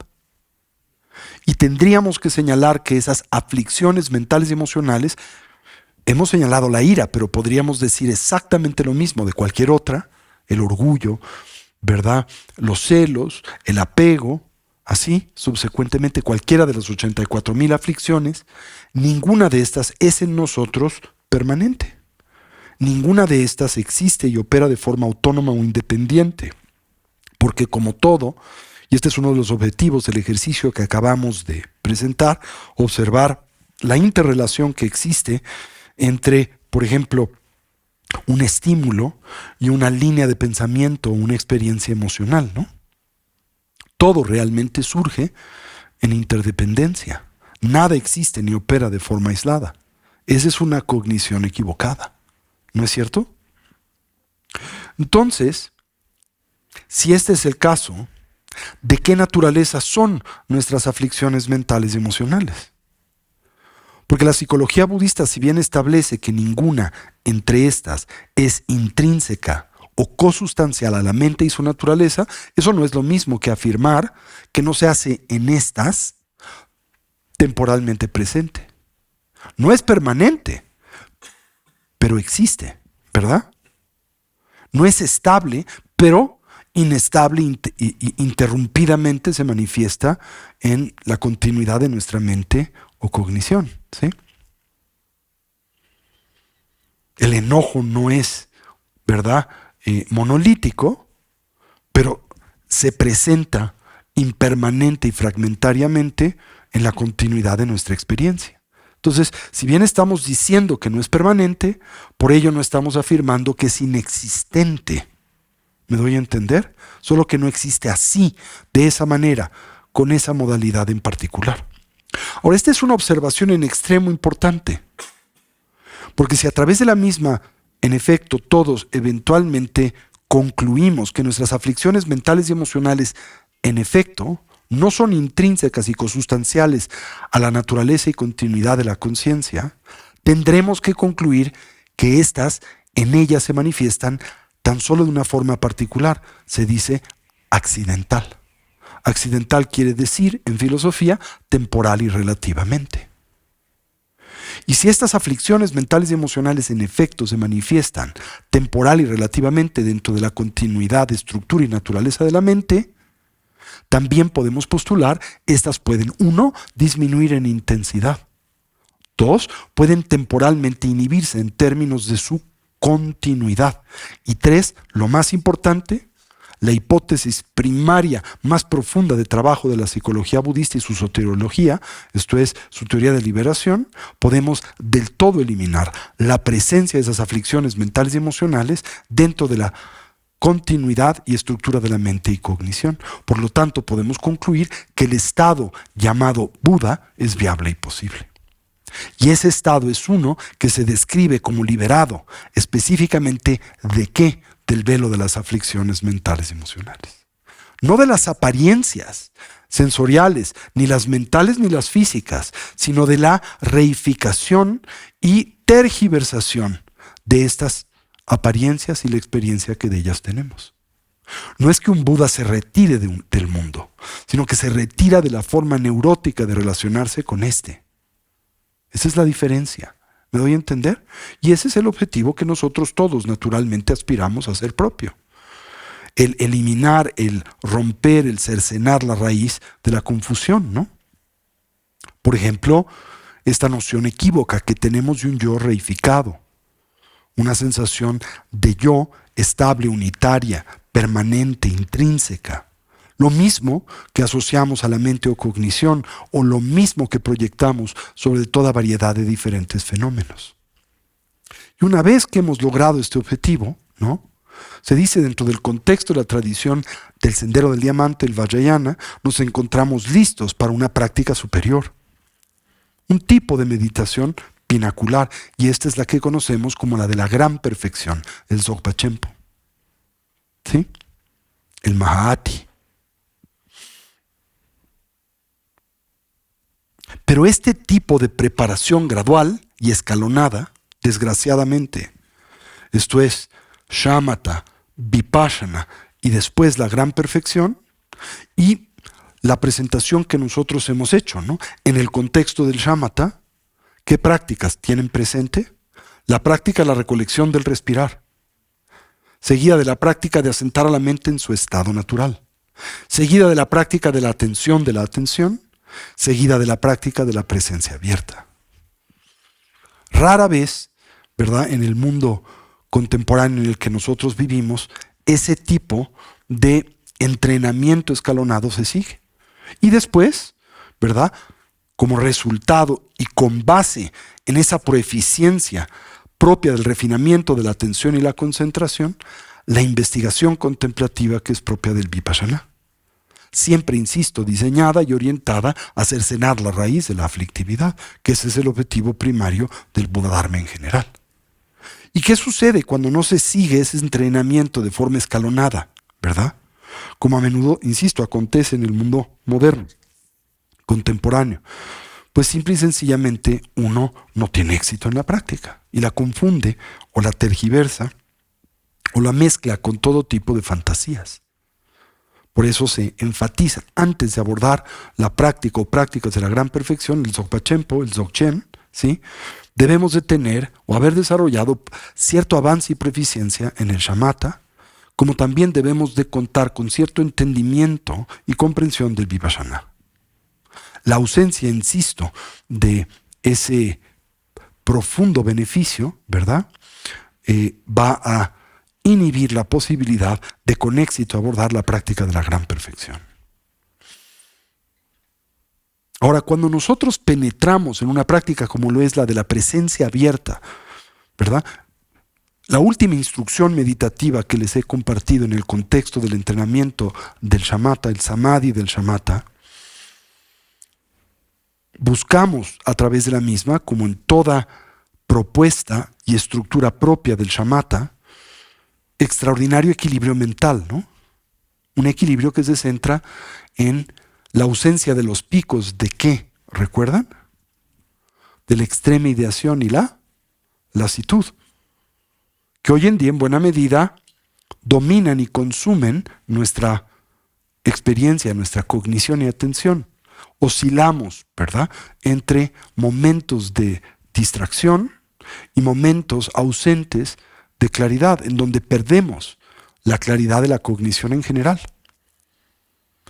Y tendríamos que señalar que esas aflicciones mentales y emocionales, hemos señalado la ira, pero podríamos decir exactamente lo mismo de cualquier otra, el orgullo, ¿verdad?, los celos, el apego, así, subsecuentemente, cualquiera de las 84,000 aflicciones, ninguna de estas es en nosotros permanente. Ninguna de estas existe y opera de forma autónoma o independiente. Porque como todo, y este es uno de los objetivos del ejercicio que acabamos de presentar, observar la interrelación que existe entre, por ejemplo, un estímulo y una línea de pensamiento o una experiencia emocional, ¿no? Todo realmente surge en interdependencia. Nada existe ni opera de forma aislada. Esa es una cognición equivocada. ¿No es cierto? Entonces, si este es el caso, ¿de qué naturaleza son nuestras aflicciones mentales y emocionales? Porque la psicología budista, si bien establece que ninguna entre estas es intrínseca o cosustancial a la mente y su naturaleza, eso no es lo mismo que afirmar que no se hace en estas temporalmente presente. No es permanente, pero existe, ¿verdad? No es estable, pero inestable e interrumpidamente se manifiesta en la continuidad de nuestra mente o cognición, ¿sí? El enojo no es, ¿verdad?, monolítico, pero se presenta impermanente y fragmentariamente en la continuidad de nuestra experiencia. Entonces, si bien estamos diciendo que no es permanente, por ello no estamos afirmando que es inexistente. ¿Me doy a entender? Solo que no existe así, de esa manera, con esa modalidad en particular. Ahora, esta es una observación en extremo importante, porque si a través de la misma, en efecto, todos eventualmente concluimos que nuestras aflicciones mentales y emocionales, en efecto, no son intrínsecas y consustanciales a la naturaleza y continuidad de la conciencia, tendremos que concluir que éstas en ellas se manifiestan tan solo de una forma particular, se dice accidental. Accidental quiere decir, en filosofía, temporal y relativamente. Y si estas aflicciones mentales y emocionales en efecto se manifiestan temporal y relativamente dentro de la continuidad, estructura y naturaleza de la mente, también podemos postular, estas pueden, 1, disminuir en intensidad. 2, pueden temporalmente inhibirse en términos de su continuidad. Y 3, lo más importante, la hipótesis primaria más profunda de trabajo de la psicología budista y su soteriología, esto es, su teoría de liberación, podemos del todo eliminar la presencia de esas aflicciones mentales y emocionales dentro de la continuidad y estructura de la mente y cognición. Por lo tanto, podemos concluir que el estado llamado Buda es viable y posible. Y ese estado es uno que se describe como liberado, específicamente ¿de qué? del velo de las aflicciones mentales y emocionales. No de las apariencias sensoriales, ni las mentales ni las físicas, sino de la reificación y tergiversación de estas apariencias y la experiencia que de ellas tenemos. No es que un Buda se retire del mundo, sino que se retira de la forma neurótica de relacionarse con este. Esa es la diferencia. ¿Me doy a entender? Y ese es el objetivo que nosotros todos naturalmente aspiramos a hacer propio. El eliminar, el romper, el cercenar la raíz de la confusión, ¿no? Por ejemplo, esta noción equívoca que tenemos de un yo reificado, una sensación de yo estable, unitaria, permanente, intrínseca. Lo mismo que asociamos a la mente o cognición, o lo mismo que proyectamos sobre toda variedad de diferentes fenómenos. Y una vez que hemos logrado este objetivo, ¿no?, se dice dentro del contexto de la tradición del Sendero del Diamante, el Vajrayana, nos encontramos listos para una práctica superior. Un tipo de meditación pinacular, y esta es la que conocemos como la de la gran perfección, el Dzogpa Chenpo. ¿Sí? El Mahāti. Pero este tipo de preparación gradual y escalonada, desgraciadamente, esto es, shamatha, vipassana y después la gran perfección, y la presentación que nosotros hemos hecho, ¿no?, en el contexto del shamatha, ¿qué prácticas tienen presente? La práctica de la recolección del respirar, seguida de la práctica de asentar a la mente en su estado natural, seguida de la práctica de la atención, seguida de la práctica de la presencia abierta. Rara vez, ¿verdad?, en el mundo contemporáneo en el que nosotros vivimos, ese tipo de entrenamiento escalonado se sigue. Y después, ¿verdad?, como resultado y con base en esa proeficiencia propia del refinamiento de la atención y la concentración, la investigación contemplativa que es propia del Vipassana. Siempre, insisto, diseñada y orientada a cercenar la raíz de la aflictividad, que ese es el objetivo primario del Buddha-dharma en general. ¿Y qué sucede cuando no se sigue ese entrenamiento de forma escalonada, verdad? Como a menudo, insisto, acontece en el mundo moderno, contemporáneo. Pues simple y sencillamente uno no tiene éxito en la práctica y la confunde o la tergiversa o la mezcla con todo tipo de fantasías. Por eso se enfatiza, antes de abordar la práctica o prácticas de la gran perfección, el Dzogpa Chenpo, el Dzogchen, ¿sí?, debemos de tener o haber desarrollado cierto avance y proficiencia en el shamatha, como también debemos de contar con cierto entendimiento y comprensión del Vipassana. La ausencia, insisto, de ese profundo beneficio, ¿verdad?, va a inhibir la posibilidad de con éxito abordar la práctica de la gran perfección. Ahora, cuando nosotros penetramos en una práctica como lo es la de la presencia abierta, ¿verdad?, la última instrucción meditativa que les he compartido en el contexto del entrenamiento del shamatha, el samadhi del shamatha, buscamos a través de la misma, como en toda propuesta y estructura propia del shamatha, extraordinario equilibrio mental, ¿no? Un equilibrio que se centra en la ausencia de los picos de ¿qué? ¿Recuerdan? De la extrema ideación y la lasitud, que hoy en día en buena medida dominan y consumen nuestra experiencia, nuestra cognición y atención. Oscilamos, ¿verdad?, entre momentos de distracción y momentos ausentes de claridad, en donde perdemos la claridad de la cognición en general,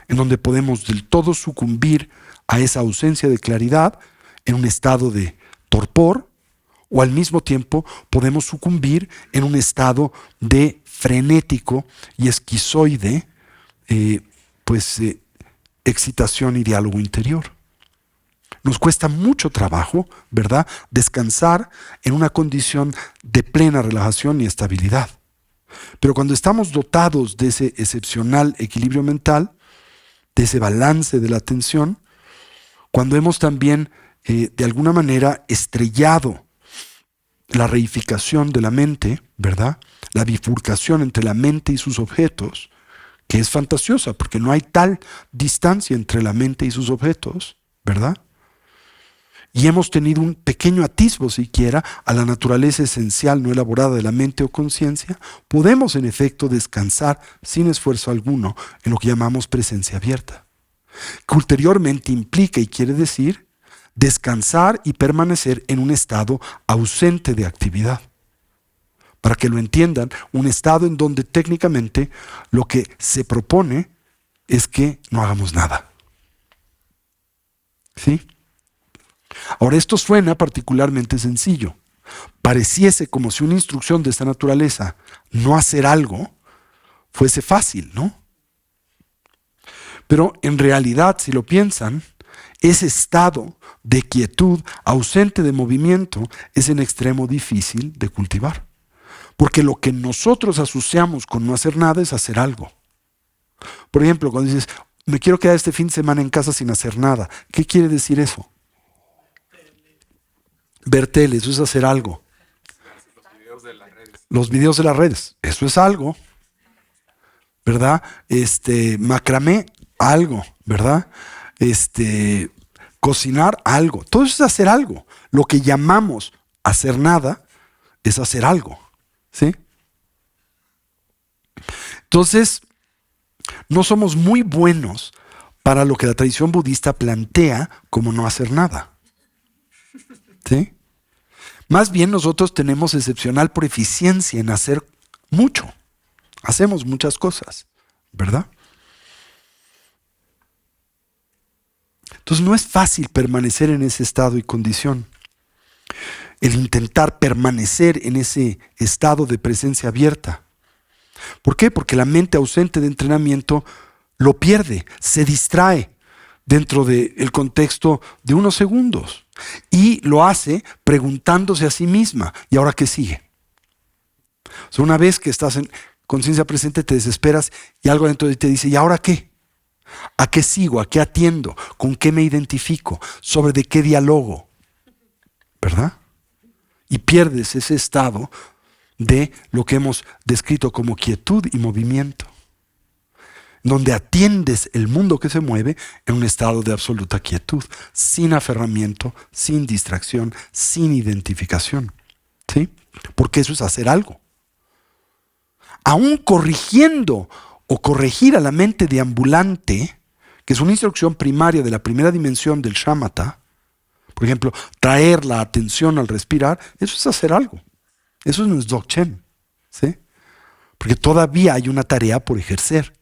en donde podemos del todo sucumbir a esa ausencia de claridad en un estado de torpor, o al mismo tiempo podemos sucumbir en un estado de frenético y esquizoide, excitación y diálogo interior. Nos cuesta mucho trabajo, ¿verdad?, descansar en una condición de plena relajación y estabilidad. Pero cuando estamos dotados de ese excepcional equilibrio mental, de ese balance de la atención, cuando hemos también de alguna manera estrellado la reificación de la mente, ¿verdad? La bifurcación entre la mente y sus objetos, que es fantasiosa, porque no hay tal distancia entre la mente y sus objetos, ¿verdad? Y hemos tenido un pequeño atisbo siquiera a la naturaleza esencial no elaborada de la mente o conciencia, podemos en efecto descansar sin esfuerzo alguno en lo que llamamos presencia abierta, que ulteriormente implica y quiere decir descansar y permanecer en un estado ausente de actividad. Para que lo entiendan, un estado en donde técnicamente lo que se propone es que no hagamos nada. ¿Sí? Ahora, esto suena particularmente sencillo. Pareciese como si una instrucción de esta naturaleza, no hacer algo, fuese fácil, ¿no? Pero en realidad, si lo piensan, ese estado de quietud, ausente de movimiento, es en extremo difícil de cultivar. Porque lo que nosotros asociamos con no hacer nada es hacer algo. Por ejemplo, cuando dices, me quiero quedar este fin de semana en casa sin hacer nada, ¿qué quiere decir eso? Ver tele, eso es hacer algo. Los videos de las redes, eso es algo, ¿verdad? Macramé, algo, ¿verdad? Cocinar, algo. Todo eso es hacer algo. Lo que llamamos hacer nada es hacer algo, ¿sí? Entonces, no somos muy buenos para lo que la tradición budista plantea como no hacer nada. ¿Sí? Más bien nosotros tenemos excepcional proficiencia en hacer mucho. Hacemos muchas cosas, ¿verdad? Entonces no es fácil permanecer en ese estado y condición. El intentar permanecer en ese estado de presencia abierta. ¿Por qué? Porque la mente ausente de entrenamiento lo pierde, se distrae dentro del contexto de unos segundos y lo hace preguntándose a sí misma, ¿y ahora qué sigue? O sea, una vez que estás en conciencia presente te desesperas y algo dentro de ti te dice, ¿y ahora qué? ¿A qué sigo? ¿A qué atiendo? ¿Con qué me identifico? ¿Sobre de qué dialogo? ¿Verdad? Y pierdes ese estado de lo que hemos descrito como quietud y movimiento, donde atiendes el mundo que se mueve en un estado de absoluta quietud, sin aferramiento, sin distracción, sin identificación. ¿Sí? Porque eso es hacer algo. Aún corrigiendo o corregir a la mente deambulante, que es una instrucción primaria de la primera dimensión del shamatha, por ejemplo, traer la atención al respirar, eso es hacer algo. Eso no es dzogchen, ¿sí? Porque todavía hay una tarea por ejercer.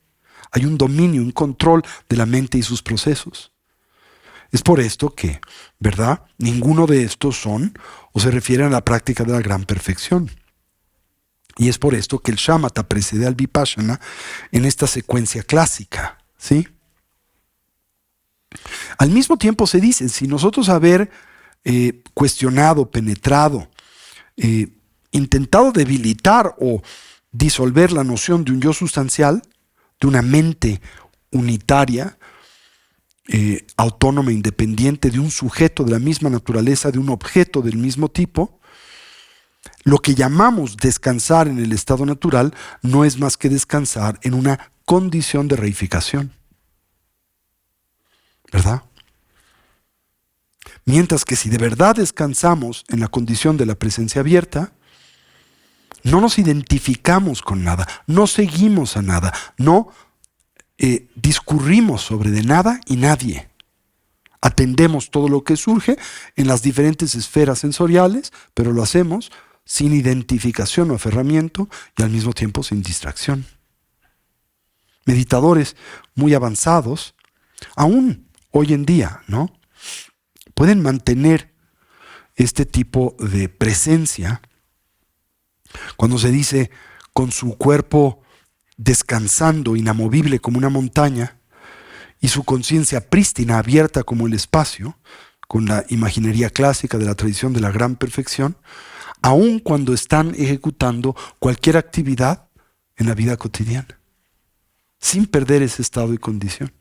Hay un dominio, un control de la mente y sus procesos. Es por esto que, ¿verdad? Ninguno de estos son o se refieren a la práctica de la gran perfección. Y es por esto que el shamatha precede al vipassana en esta secuencia clásica, ¿sí? Al mismo tiempo se dice, si nosotros haber cuestionado, penetrado, intentado debilitar o disolver la noción de un yo sustancial, de una mente unitaria, autónoma, independiente, de un sujeto de la misma naturaleza, de un objeto del mismo tipo, lo que llamamos descansar en el estado natural no es más que descansar en una condición de reificación. ¿Verdad? Mientras que si de verdad descansamos en la condición de la presencia abierta, no nos identificamos con nada, no seguimos a nada, no discurrimos sobre de nada y nadie. Atendemos todo lo que surge en las diferentes esferas sensoriales, pero lo hacemos sin identificación o aferramiento y al mismo tiempo sin distracción. Meditadores muy avanzados, aún hoy en día, ¿no?, pueden mantener este tipo de presencia cuando se dice con su cuerpo descansando, inamovible como una montaña, y su conciencia prístina, abierta como el espacio, con la imaginería clásica de la tradición de la gran perfección, aun cuando están ejecutando cualquier actividad en la vida cotidiana, sin perder ese estado y condición.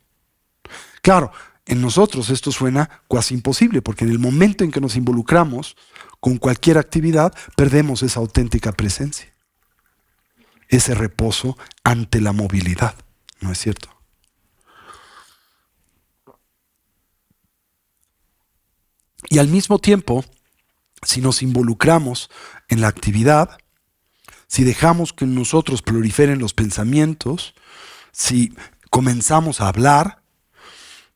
Claro, en nosotros esto suena casi imposible, porque en el momento en que nos involucramos con cualquier actividad, perdemos esa auténtica presencia, ese reposo ante la movilidad, ¿no es cierto? Y al mismo tiempo, si nos involucramos en la actividad, si dejamos que en nosotros proliferen los pensamientos, si comenzamos a hablar,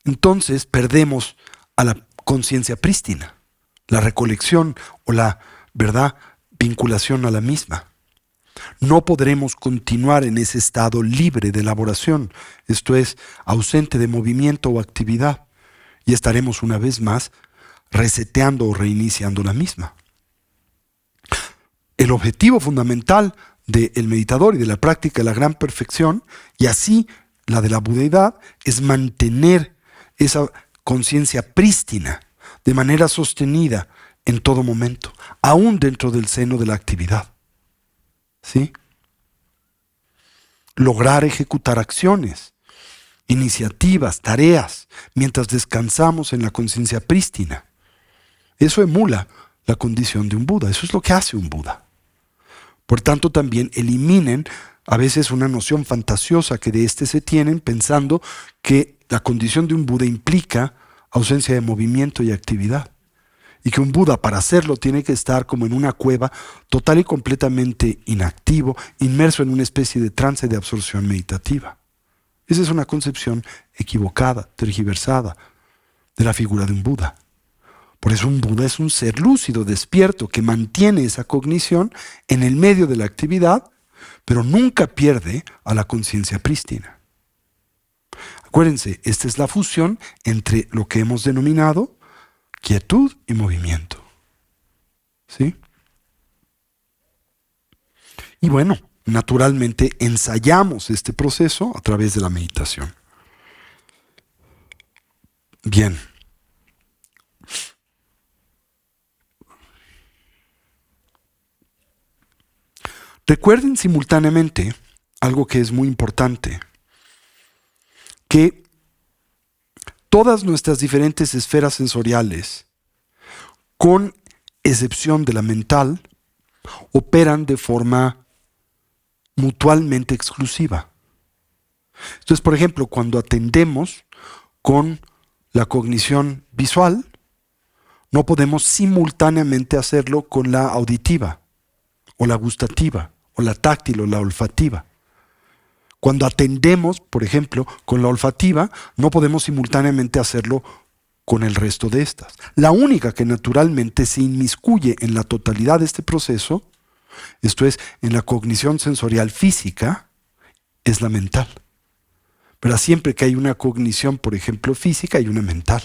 entonces perdemos a la conciencia prístina, la recolección o la, ¿verdad?, vinculación a la misma. No podremos continuar en ese estado libre de elaboración, esto es, ausente de movimiento o actividad, y estaremos una vez más reseteando o reiniciando la misma. El objetivo fundamental del meditador y de la práctica de la gran perfección, y así la de la budeidad, es mantener esa conciencia prístina de manera sostenida en todo momento, aún dentro del seno de la actividad. ¿Sí? Lograr ejecutar acciones, iniciativas, tareas, mientras descansamos en la conciencia prístina. Eso emula la condición de un Buda, eso es lo que hace un Buda. Por tanto, también eliminen a veces una noción fantasiosa que de este se tienen, pensando que la condición de un Buda implica ausencia de movimiento y actividad. Y que un Buda, para hacerlo, tiene que estar como en una cueva total y completamente inactivo, inmerso en una especie de trance de absorción meditativa. Esa es una concepción equivocada, tergiversada, de la figura de un Buda. Por eso un Buda es un ser lúcido, despierto, que mantiene esa cognición en el medio de la actividad, pero nunca pierde a la conciencia prístina. Acuérdense, esta es la fusión entre lo que hemos denominado quietud y movimiento. ¿Sí? Y bueno, naturalmente ensayamos este proceso a través de la meditación. Bien. Recuerden simultáneamente algo que es muy importante, que todas nuestras diferentes esferas sensoriales, con excepción de la mental, operan de forma mutualmente exclusiva. Entonces, por ejemplo, cuando atendemos con la cognición visual, no podemos simultáneamente hacerlo con la auditiva, o la gustativa, o la táctil, o la olfativa. Cuando atendemos, por ejemplo, con la olfativa, no podemos simultáneamente hacerlo con el resto de estas. La única que naturalmente se inmiscuye en la totalidad de este proceso, esto es, en la cognición sensorial física, es la mental. Pero siempre que hay una cognición, por ejemplo, física, hay una mental.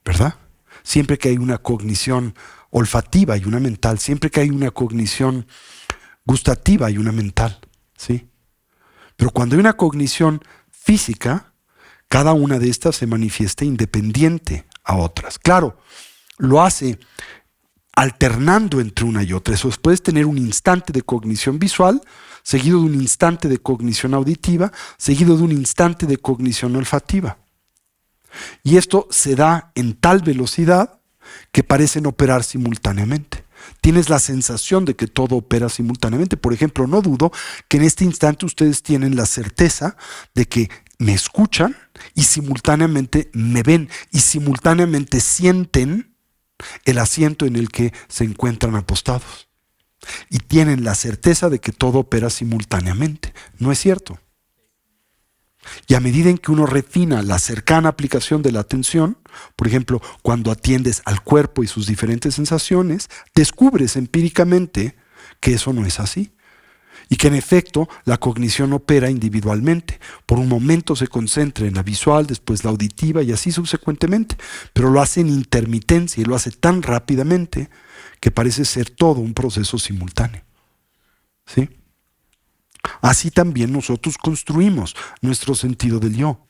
¿Verdad? Siempre que hay una cognición olfativa, hay una mental. Siempre que hay una cognición gustativa, hay una mental. ¿Sí? Pero cuando hay una cognición física, cada una de estas se manifiesta independiente a otras. Claro, lo hace alternando entre una y otra. Eso es, puedes tener un instante de cognición visual, seguido de un instante de cognición auditiva, seguido de un instante de cognición olfativa. Y esto se da en tal velocidad que parecen operar simultáneamente. Tienes la sensación de que todo opera simultáneamente. Por ejemplo, no dudo que en este instante ustedes tienen la certeza de que me escuchan y simultáneamente me ven y simultáneamente sienten el asiento en el que se encuentran apostados. Y tienen la certeza de que todo opera simultáneamente. ¿No es cierto? Y a medida en que uno refina la cercana aplicación de la atención, por ejemplo, cuando atiendes al cuerpo y sus diferentes sensaciones, descubres empíricamente que eso no es así. Y que en efecto la cognición opera individualmente. Por un momento se concentra en la visual, después la auditiva y así subsecuentemente. Pero lo hace en intermitencia y lo hace tan rápidamente que parece ser todo un proceso simultáneo. ¿Sí? Así también nosotros construimos nuestro sentido del yo.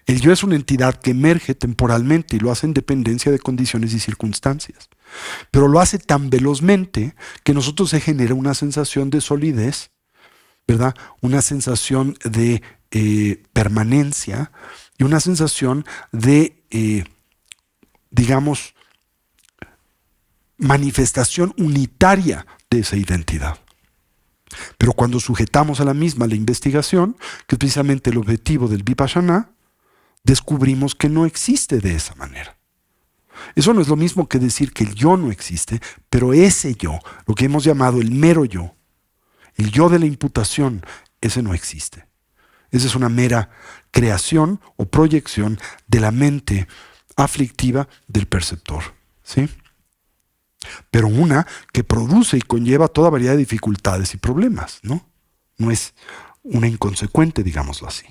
El yo es una entidad que emerge temporalmente y lo hace en dependencia de condiciones y circunstancias. Pero lo hace tan velozmente que nosotros se genera una sensación de solidez, ¿verdad? Una sensación de permanencia y una sensación de, digamos, manifestación unitaria de esa identidad. Pero cuando sujetamos a la misma la investigación, que es precisamente el objetivo del Vipassana, descubrimos que no existe de esa manera. Eso no es lo mismo que decir que el yo no existe, pero ese yo, lo que hemos llamado el mero yo, el yo de la imputación, ese no existe. Esa es una mera creación o proyección de la mente aflictiva del perceptor, ¿sí? Pero una que produce y conlleva toda variedad de dificultades y problemas, ¿no? No es una inconsecuente, digámoslo así.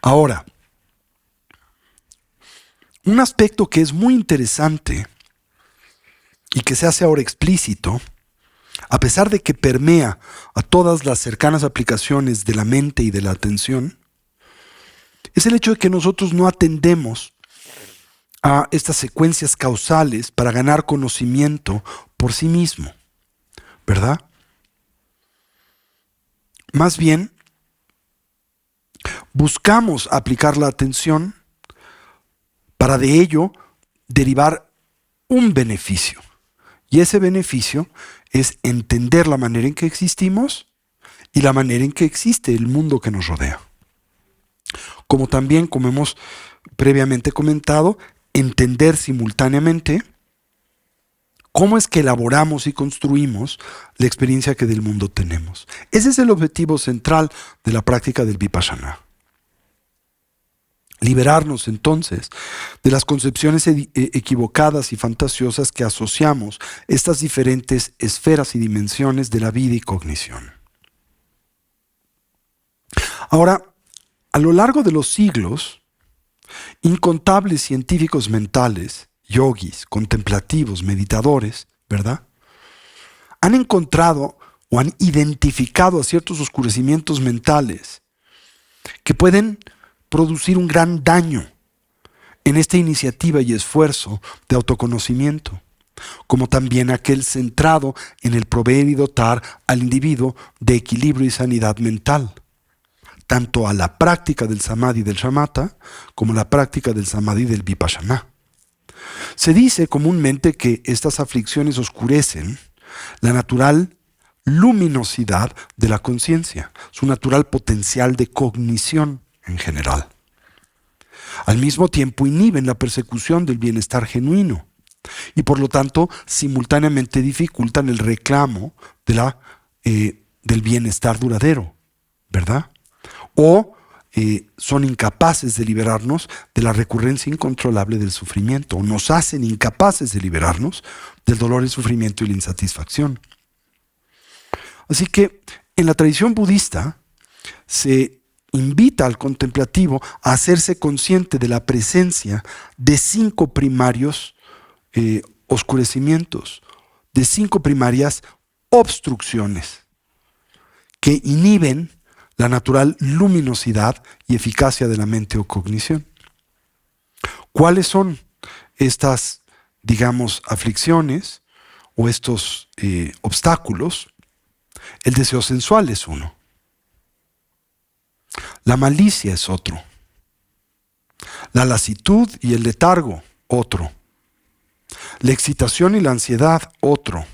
Ahora, un aspecto que es muy interesante y que se hace ahora explícito, a pesar de que permea a todas las cercanas aplicaciones de la mente y de la atención, es el hecho de que nosotros no atendemos a estas secuencias causales para ganar conocimiento por sí mismo, ¿verdad? Más bien, buscamos aplicar la atención para de ello derivar un beneficio. Y ese beneficio es entender la manera en que existimos y la manera en que existe el mundo que nos rodea. Como también, como hemos previamente comentado, entender simultáneamente cómo es que elaboramos y construimos la experiencia que del mundo tenemos. Ese es el objetivo central de la práctica del Vipassana. Liberarnos entonces de las concepciones equivocadas y fantasiosas que asociamos estas diferentes esferas y dimensiones de la vida y cognición. Ahora, a lo largo de los siglos, incontables científicos mentales, yogis, contemplativos, meditadores, ¿verdad?, han encontrado o han identificado a ciertos oscurecimientos mentales que pueden producir un gran daño en esta iniciativa y esfuerzo de autoconocimiento, como también aquel centrado en el proveer y dotar al individuo de equilibrio y sanidad mental, tanto a la práctica del samadhi del shamatha como a la práctica del samadhi del vipassana. Se dice comúnmente que estas aflicciones oscurecen la natural luminosidad de la conciencia, su natural potencial de cognición en general. Al mismo tiempo inhiben la persecución del bienestar genuino y por lo tanto simultáneamente dificultan el reclamo del bienestar duradero, ¿verdad? O son incapaces de liberarnos de la recurrencia incontrolable del sufrimiento, o nos hacen incapaces de liberarnos del dolor, el sufrimiento y la insatisfacción. Así que en la tradición budista se invita al contemplativo a hacerse consciente de la presencia de 5 primarios oscurecimientos, de 5 primarias obstrucciones que inhiben la natural luminosidad y eficacia de la mente o cognición. ¿Cuáles son estas, digamos, aflicciones o estos obstáculos? El deseo sensual es uno. La malicia es otro. La lasitud y el letargo, otro. La excitación y la ansiedad, otro.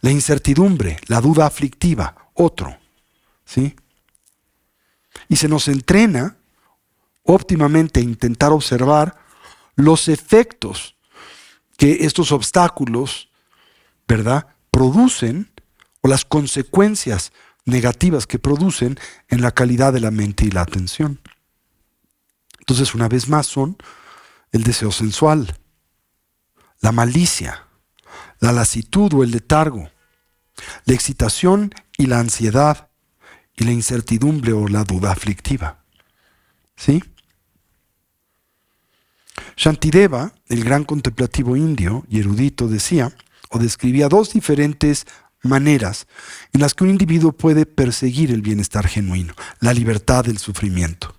La incertidumbre, la duda aflictiva, otro. ¿Sí? Y se nos entrena óptimamente a intentar observar los efectos que estos obstáculos, ¿verdad?, producen, o las consecuencias negativas que producen en la calidad de la mente y la atención. Entonces, una vez más, son el deseo sensual, la malicia, la lasitud o el letargo, la excitación y la ansiedad, y la incertidumbre o la duda aflictiva. ¿Sí? Shantideva, el gran contemplativo indio y erudito, decía o describía 2 diferentes maneras en las que un individuo puede perseguir el bienestar genuino, la libertad del sufrimiento.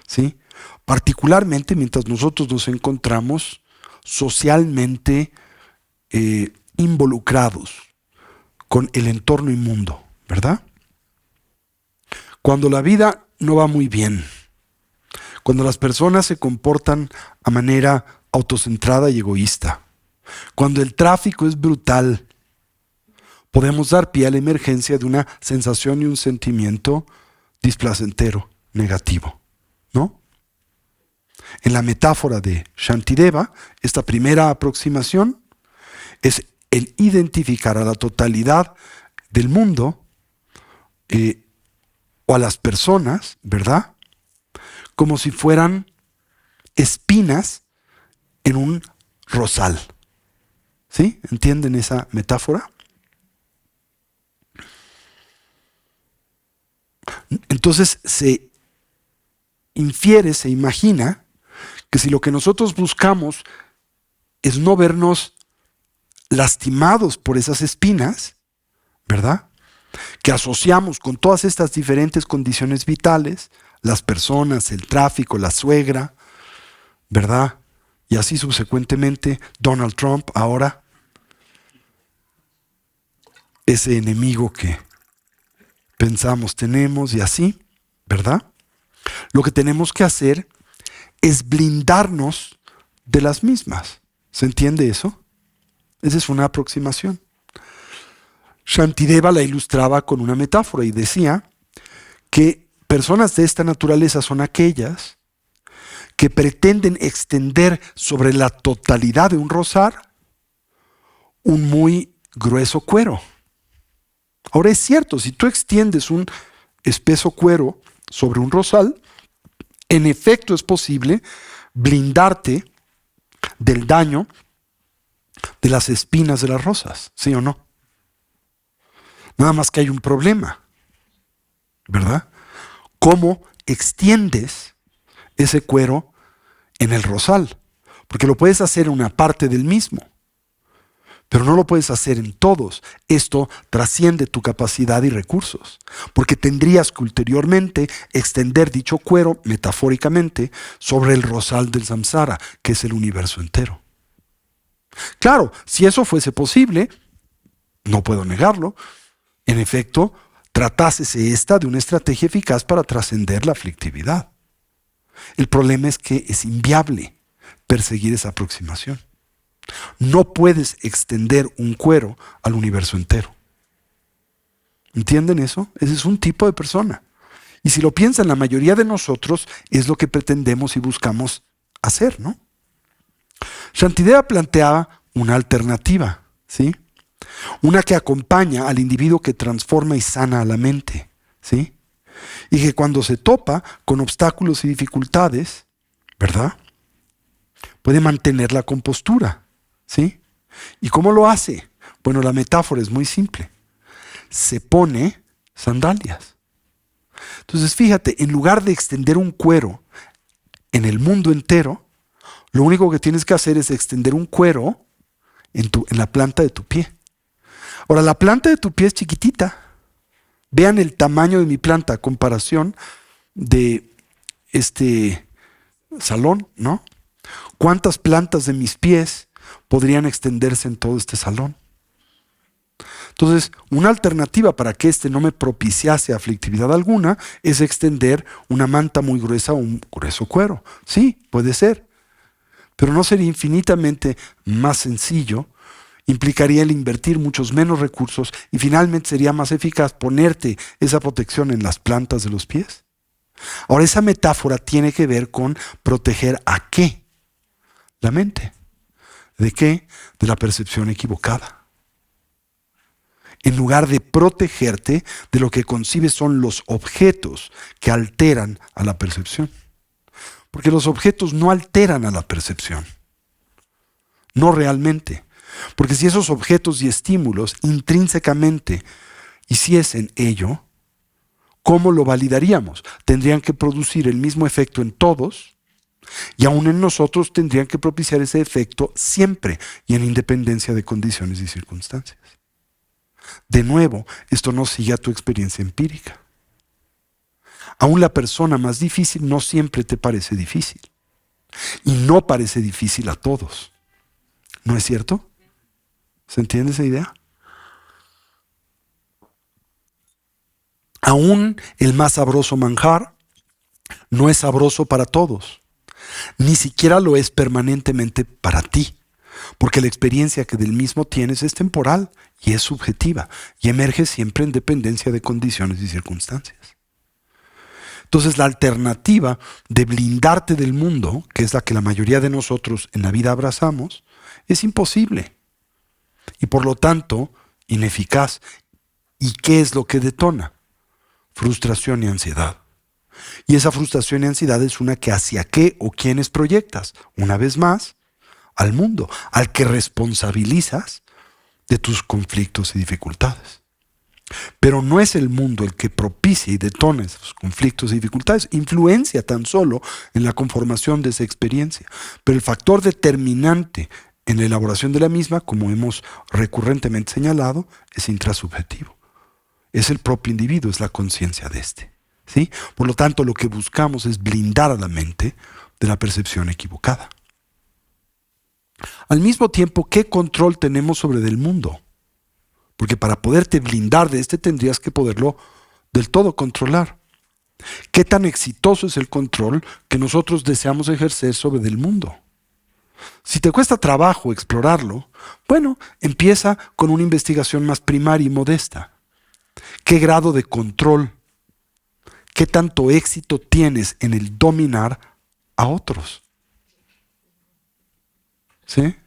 ¿Sí? Particularmente mientras nosotros nos encontramos socialmente involucrados con el entorno inmundo, ¿verdad? Cuando la vida no va muy bien, cuando las personas se comportan a manera autocentrada y egoísta, cuando el tráfico es brutal, podemos dar pie a la emergencia de una sensación y un sentimiento displacentero, negativo, ¿no? En la metáfora de Shantideva, esta primera aproximación es el identificar a la totalidad del mundo o a las personas, ¿verdad? Como si fueran espinas en un rosal. ¿Sí? ¿Entienden esa metáfora? Entonces se infiere, se imagina que si lo que nosotros buscamos es no vernos lastimados por esas espinas, ¿verdad? Que asociamos con todas estas diferentes condiciones vitales, las personas, el tráfico, la suegra, ¿verdad? Y así subsecuentemente Donald Trump ahora, ese enemigo que pensamos tenemos y así, ¿verdad? Lo que tenemos que hacer es blindarnos de las mismas. ¿Se entiende eso? Esa es una aproximación. Shantideva la ilustraba con una metáfora y decía que personas de esta naturaleza son aquellas que pretenden extender sobre la totalidad de un rosal un muy grueso cuero. Ahora es cierto, si tú extiendes un espeso cuero sobre un rosal, en efecto es posible blindarte del daño de las espinas de las rosas, ¿sí o no? Nada más que hay un problema, ¿verdad? ¿Cómo extiendes ese cuero en el rosal? Porque lo puedes hacer en una parte del mismo, pero no lo puedes hacer en todos. Esto trasciende tu capacidad y recursos, porque tendrías que ulteriormente extender dicho cuero, metafóricamente, sobre el rosal del samsara, que es el universo entero. Claro, si eso fuese posible, no puedo negarlo, en efecto, tratásese esta de una estrategia eficaz para trascender la aflictividad. El problema es que es inviable perseguir esa aproximación. No puedes extender un cuero al universo entero. ¿Entienden eso? Ese es un tipo de persona. Y si lo piensan, la mayoría de nosotros es lo que pretendemos y buscamos hacer, ¿no? Shantideva planteaba una alternativa, ¿sí? Una que acompaña al individuo que transforma y sana a la mente, ¿sí? Y que cuando se topa con obstáculos y dificultades, ¿verdad? Puede mantener la compostura, ¿sí? ¿Y cómo lo hace? Bueno, la metáfora es muy simple. Se pone sandalias. Entonces, fíjate, en lugar de extender un cuero en el mundo entero, lo único que tienes que hacer es extender un cuero en la planta de tu pie. Ahora, la planta de tu pie es chiquitita. Vean el tamaño de mi planta a comparación de este salón, ¿no? ¿Cuántas plantas de mis pies podrían extenderse en todo este salón? Entonces, una alternativa para que no me propiciase aflictividad alguna es extender una manta muy gruesa o un grueso cuero. Sí, puede ser. Pero no sería infinitamente más sencillo, implicaría el invertir muchos menos recursos y finalmente sería más eficaz ponerte esa protección en las plantas de los pies. Ahora, esa metáfora tiene que ver con proteger ¿a qué? La mente. ¿De qué? De la percepción equivocada. En lugar de protegerte de lo que concibes son los objetos que alteran a la percepción. Porque los objetos no alteran a la percepción. No realmente. Porque si esos objetos y estímulos intrínsecamente hiciesen ello, ¿cómo lo validaríamos? Tendrían que producir el mismo efecto en todos y aún en nosotros tendrían que propiciar ese efecto siempre y en independencia de condiciones y circunstancias. De nuevo, esto no sigue a tu experiencia empírica. Aún la persona más difícil no siempre te parece difícil. Y no parece difícil a todos. ¿No es cierto? ¿Se entiende esa idea? Aún el más sabroso manjar no es sabroso para todos. Ni siquiera lo es permanentemente para ti, porque la experiencia que del mismo tienes es temporal y es subjetiva y emerge siempre en dependencia de condiciones y circunstancias. Entonces la alternativa de blindarte del mundo, que es la que la mayoría de nosotros en la vida abrazamos, es imposible y por lo tanto ineficaz. ¿Y qué es lo que detona? Frustración y ansiedad. Y esa frustración y ansiedad es una que hacia qué o quiénes proyectas. Una vez más, al mundo, al que responsabilizas de tus conflictos y dificultades. Pero no es el mundo el que propicia y detona esos conflictos y dificultades, influencia tan solo en la conformación de esa experiencia. Pero el factor determinante en la elaboración de la misma, como hemos recurrentemente señalado, es intrasubjetivo. Es el propio individuo, es la conciencia de este. ¿Sí? Por lo tanto, lo que buscamos es blindar a la mente de la percepción equivocada. Al mismo tiempo, ¿qué control tenemos sobre el mundo? Porque para poderte blindar de este tendrías que poderlo del todo controlar. ¿Qué tan exitoso es el control que nosotros deseamos ejercer sobre el mundo? Si te cuesta trabajo explorarlo, bueno, empieza con una investigación más primaria y modesta. ¿Qué grado de control, qué tanto éxito tienes en el dominar a otros? ¿Sí?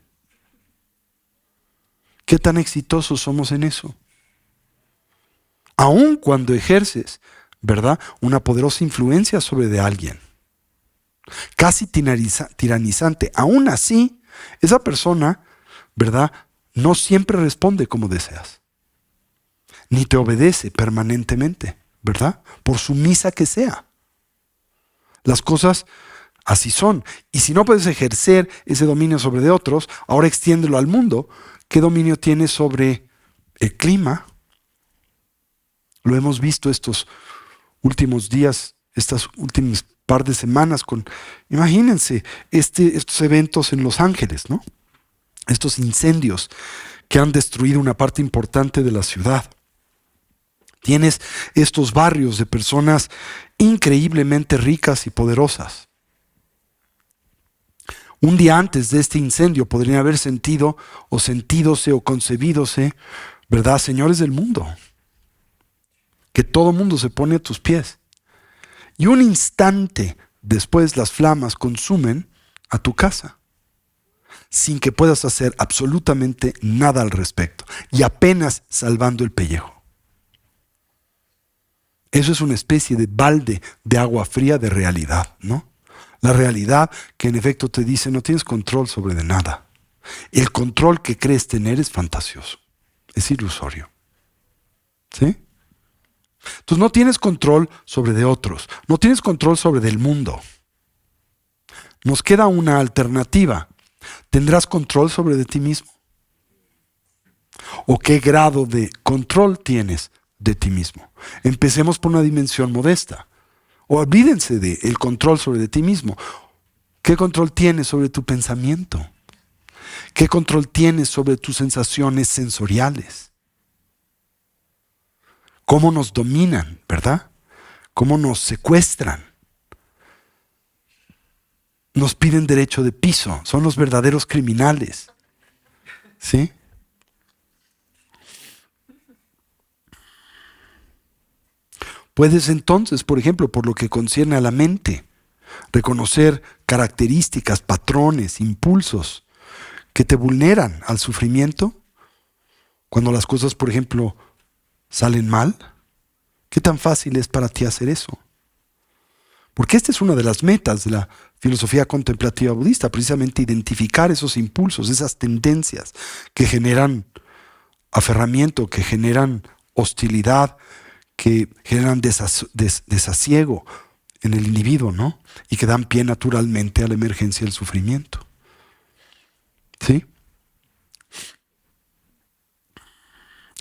¿Qué tan exitosos somos en eso? Aun cuando ejerces, ¿verdad?, una poderosa influencia sobre de alguien, casi tiranizante, aún así, esa persona, ¿verdad?, no siempre responde como deseas, ni te obedece permanentemente, ¿verdad?, por sumisa que sea. Las cosas así son. Y si no puedes ejercer ese dominio sobre de otros, ahora extiéndelo al mundo. ¿Qué dominio tienes sobre el clima? Lo hemos visto estos últimos días, estas últimas par de semanas imagínense, estos eventos en Los Ángeles, ¿no? Estos incendios que han destruido una parte importante de la ciudad. Tienes estos barrios de personas increíblemente ricas y poderosas. Un día antes de este incendio podrían haber sentido o sentídose o concebídose, ¿verdad?, señores del mundo. Que todo mundo se pone a tus pies. Y un instante después las flamas consumen a tu casa, sin que puedas hacer absolutamente nada al respecto, y apenas salvando el pellejo. Eso es una especie de balde de agua fría de realidad, ¿no? La realidad que en efecto te dice no tienes control sobre de nada. El control que crees tener es fantasioso, es ilusorio. ¿Sí? Entonces no tienes control sobre de otros, no tienes control sobre del mundo. Nos queda una alternativa. ¿Tendrás control sobre de ti mismo? ¿O qué grado de control tienes de ti mismo? Empecemos por una dimensión modesta. O olvídense del control sobre de ti mismo. ¿Qué control tienes sobre tu pensamiento? ¿Qué control tienes sobre tus sensaciones sensoriales? ¿Cómo nos dominan, verdad? ¿Cómo nos secuestran? Nos piden derecho de piso. Son los verdaderos criminales. ¿Sí? Puedes entonces, por ejemplo, por lo que concierne a la mente, reconocer características, patrones, impulsos que te vulneran al sufrimiento. Cuando las cosas, por ejemplo, salen mal, ¿qué tan fácil es para ti hacer eso? Porque esta es una de las metas de la filosofía contemplativa budista, precisamente identificar esos impulsos, esas tendencias que generan aferramiento, que generan hostilidad, que generan desasiego en el individuo, ¿no? Y que dan pie naturalmente a la emergencia del sufrimiento. ¿Sí?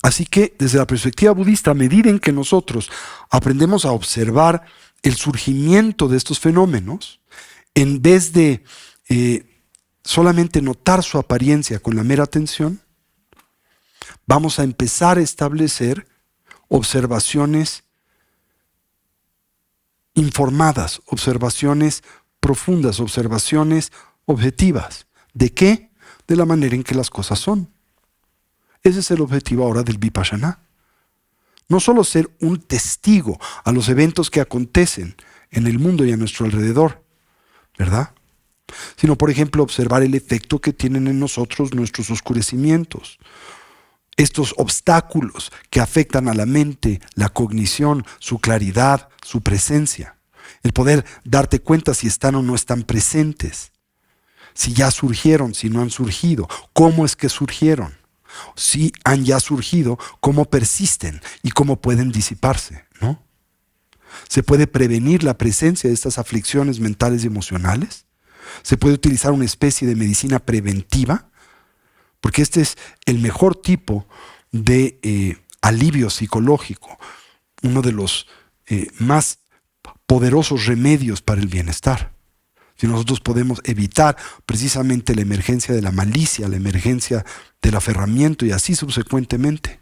Así que, desde la perspectiva budista, a medida en que nosotros aprendemos a observar el surgimiento de estos fenómenos, en vez de solamente notar su apariencia con la mera atención, vamos a empezar a establecer observaciones informadas, observaciones profundas, observaciones objetivas. ¿De qué? De la manera en que las cosas son. Ese es el objetivo ahora del Vipassana. No solo ser un testigo a los eventos que acontecen en el mundo y a nuestro alrededor, ¿verdad? Sino, por ejemplo, observar el efecto que tienen en nosotros nuestros oscurecimientos, estos obstáculos que afectan a la mente, la cognición, su claridad, su presencia. El poder darte cuenta si están o no están presentes, si ya surgieron, si no han surgido, cómo es que surgieron, si han ya surgido, cómo persisten y cómo pueden disiparse, ¿no? ¿Se puede prevenir la presencia de estas aflicciones mentales y emocionales? ¿Se puede utilizar una especie de medicina preventiva? Porque este es el mejor tipo de alivio psicológico, uno de los más poderosos remedios para el bienestar. Si nosotros podemos evitar precisamente la emergencia de la malicia, la emergencia del aferramiento y así subsecuentemente,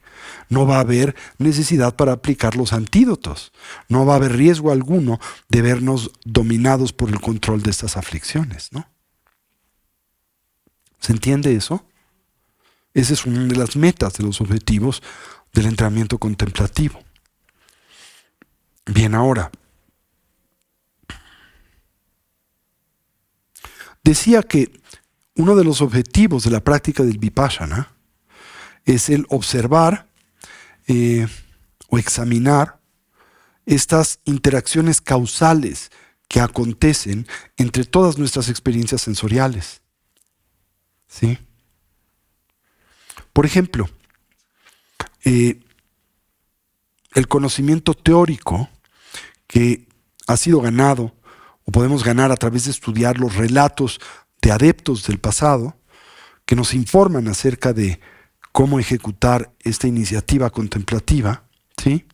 no va a haber necesidad para aplicar los antídotos. No va a haber riesgo alguno de vernos dominados por el control de estas aflicciones, ¿no? ¿Se entiende eso? Esa es una de las metas, de los objetivos del entrenamiento contemplativo. Bien, ahora, decía que uno de los objetivos de la práctica del Vipassana es el observar o examinar estas interacciones causales que acontecen entre todas nuestras experiencias sensoriales. ¿Sí? Por ejemplo, el conocimiento teórico que ha sido ganado o podemos ganar a través de estudiar los relatos de adeptos del pasado que nos informan acerca de cómo ejecutar esta iniciativa contemplativa, ¿sí?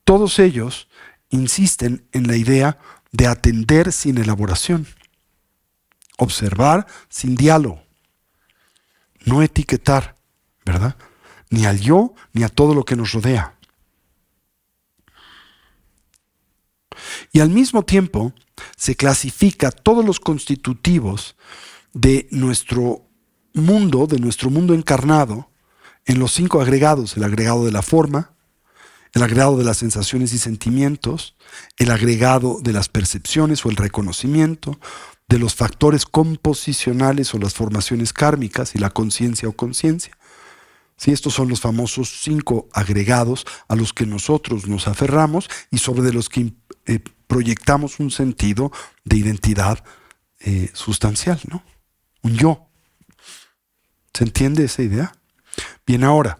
Todos ellos insisten en la idea de atender sin elaboración, observar sin diálogo, no etiquetar, ¿verdad? Ni al yo ni a todo lo que nos rodea. Y al mismo tiempo se clasifica todos los constitutivos de nuestro mundo encarnado, en los 5 agregados: el agregado de la forma, el agregado de las sensaciones y sentimientos, el agregado de las percepciones o el reconocimiento, de los factores composicionales o las formaciones kármicas y la conciencia o conciencia. Sí, estos son los famosos 5 agregados a los que nosotros nos aferramos y sobre los que proyectamos un sentido de identidad sustancial, ¿no? Un yo. ¿Se entiende esa idea? Bien, ahora,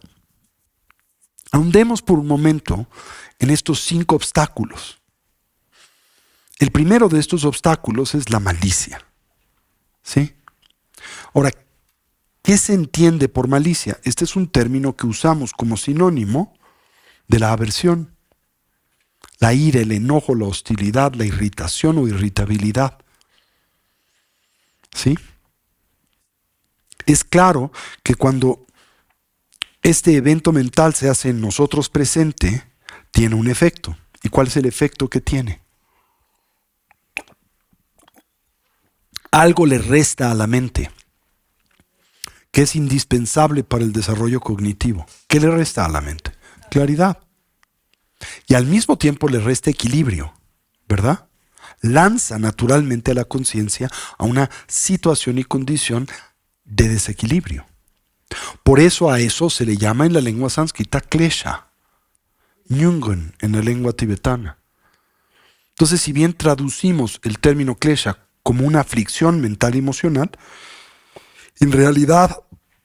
ahondemos por un momento en estos 5 obstáculos. El primero de estos obstáculos es la malicia. ¿Sí? Ahora, ¿qué se entiende por malicia? Este es un término que usamos como sinónimo de la aversión. La ira, el enojo, la hostilidad, la irritación o irritabilidad. ¿Sí? Es claro que cuando este evento mental se hace en nosotros presente, tiene un efecto. ¿Y cuál es el efecto que tiene? Algo le resta a la mente, que es indispensable para el desarrollo cognitivo. ¿Qué le resta a la mente? Claridad. Y al mismo tiempo le resta equilibrio, ¿verdad? Lanza naturalmente a la conciencia a una situación y condición de desequilibrio. Por eso a eso se le llama en la lengua sánscrita klesha, nyungun en la lengua tibetana. Entonces, si bien traducimos el término klesha como una aflicción mental y emocional, en realidad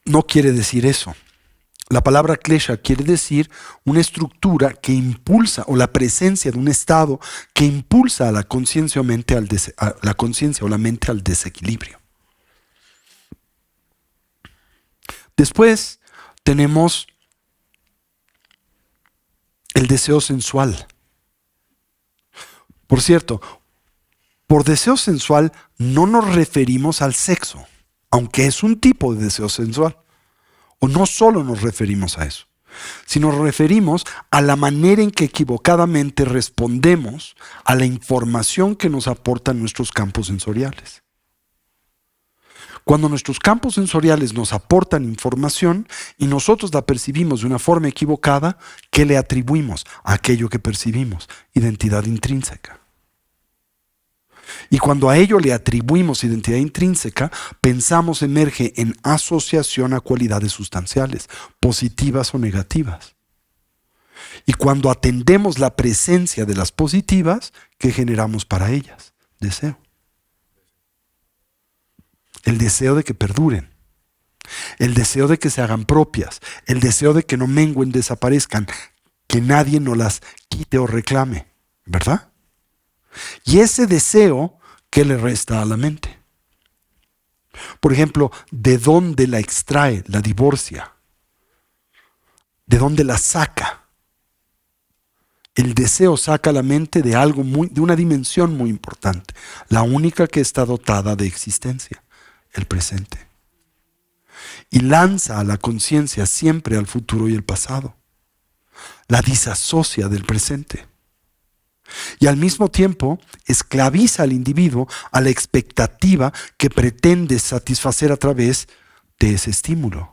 no quiere decir eso. La palabra klesha quiere decir una estructura que impulsa, o la presencia de un estado que impulsa a la conciencia o la mente al desequilibrio. Después tenemos el deseo sensual. Por cierto, por deseo sensual no nos referimos al sexo, aunque es un tipo de deseo sensual. O no solo nos referimos a eso. Si nos referimos a la manera en que equivocadamente respondemos a la información que nos aportan nuestros campos sensoriales. Cuando nuestros campos sensoriales nos aportan información y nosotros la percibimos de una forma equivocada, ¿qué le atribuimos a aquello que percibimos? Identidad intrínseca. Y cuando a ello le atribuimos identidad intrínseca, pensamos emerge en asociación a cualidades sustanciales, positivas o negativas. Y cuando atendemos la presencia de las positivas, ¿qué generamos para ellas? Deseo. El deseo de que perduren, el deseo de que se hagan propias, el deseo de que no menguen, desaparezcan, que nadie nos las quite o reclame, ¿verdad? Y ese deseo, ¿qué le resta a la mente? Por ejemplo, ¿de dónde la extrae, la divorcia? ¿De dónde la saca? El deseo saca a la mente de algo de una dimensión muy importante, la única que está dotada de existencia, el presente. Y lanza a la conciencia siempre al futuro y el pasado. La disasocia del presente. Y al mismo tiempo esclaviza al individuo a la expectativa que pretende satisfacer a través de ese estímulo.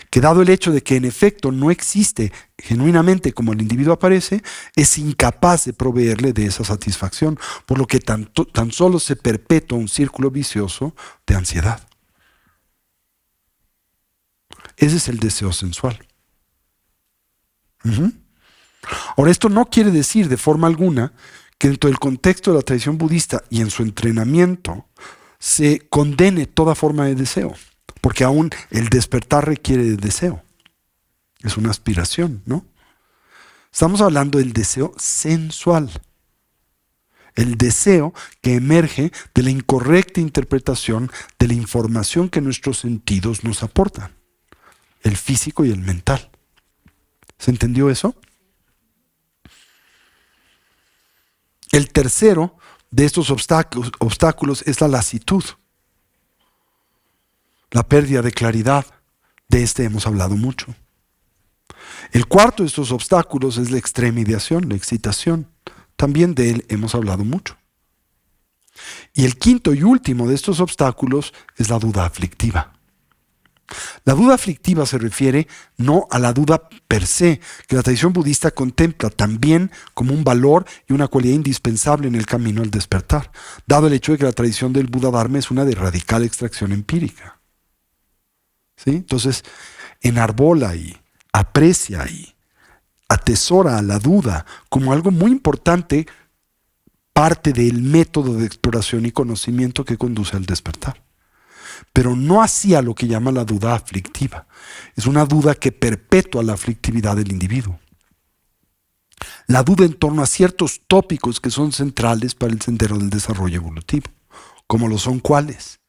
Que dado el hecho de que en efecto no existe genuinamente como el individuo aparece, es incapaz de proveerle de esa satisfacción, por lo que tan solo se perpetúa un círculo vicioso de ansiedad. Ese es el deseo sensual. Ahora, esto no quiere decir de forma alguna que dentro del contexto de la tradición budista y en su entrenamiento se condene toda forma de deseo, porque aún el despertar requiere de deseo. Es una aspiración, ¿no? Estamos hablando del deseo sensual. El deseo que emerge de la incorrecta interpretación de la información que nuestros sentidos nos aportan. El físico y el mental. ¿Se entendió eso? El tercero de estos obstáculos es la lasitud. La pérdida de claridad. De este hemos hablado mucho. El cuarto de estos obstáculos es la extrema ideación, la excitación. También de él hemos hablado mucho. Y el quinto y último de estos obstáculos es la duda aflictiva. La duda aflictiva se refiere no a la duda per se, que la tradición budista contempla también como un valor y una cualidad indispensable en el camino al despertar, dado el hecho de que la tradición del Buda Dharma es una de radical extracción empírica. ¿Sí? Entonces, enarbola y aprecia y atesora a la duda como algo muy importante, parte del método de exploración y conocimiento que conduce al despertar. Pero no hacía lo que llama la duda aflictiva. Es una duda que perpetúa la aflictividad del individuo. La duda en torno a ciertos tópicos que son centrales para el sendero del desarrollo evolutivo, como lo son cuáles.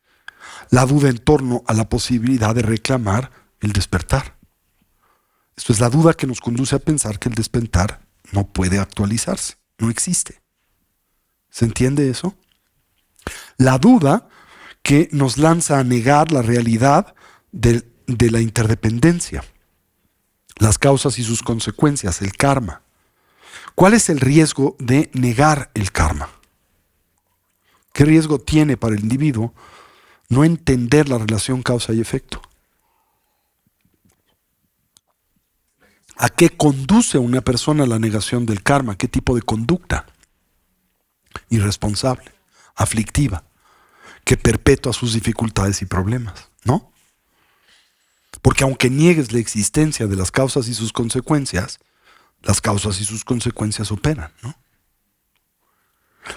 La duda en torno a la posibilidad de reclamar el despertar. Esto es la duda que nos conduce a pensar que el despertar no puede actualizarse, no existe. ¿Se entiende eso? La duda que nos lanza a negar la realidad de la interdependencia, las causas y sus consecuencias, el karma. ¿Cuál es el riesgo de negar el karma? ¿Qué riesgo tiene para el individuo no entender la relación causa y efecto? ¿A qué conduce una persona la negación del karma? ¿Qué tipo de conducta? Irresponsable, aflictiva, que perpetúa sus dificultades y problemas, ¿no? Porque aunque niegues la existencia de las causas y sus consecuencias, las causas y sus consecuencias operan, ¿no?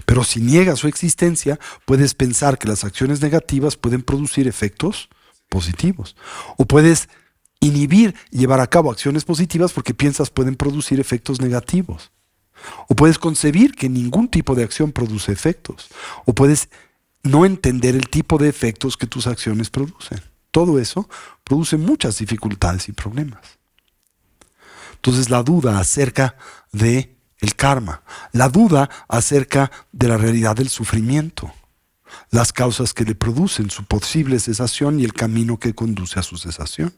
Pero si niegas su existencia, puedes pensar que las acciones negativas pueden producir efectos positivos. O puedes inhibir y llevar a cabo acciones positivas porque piensas pueden producir efectos negativos. O puedes concebir que ningún tipo de acción produce efectos. O puedes no entender el tipo de efectos que tus acciones producen. Todo eso produce muchas dificultades y problemas. Entonces la duda acerca de el karma, la duda acerca de la realidad del sufrimiento, las causas que le producen su posible cesación y el camino que conduce a su cesación.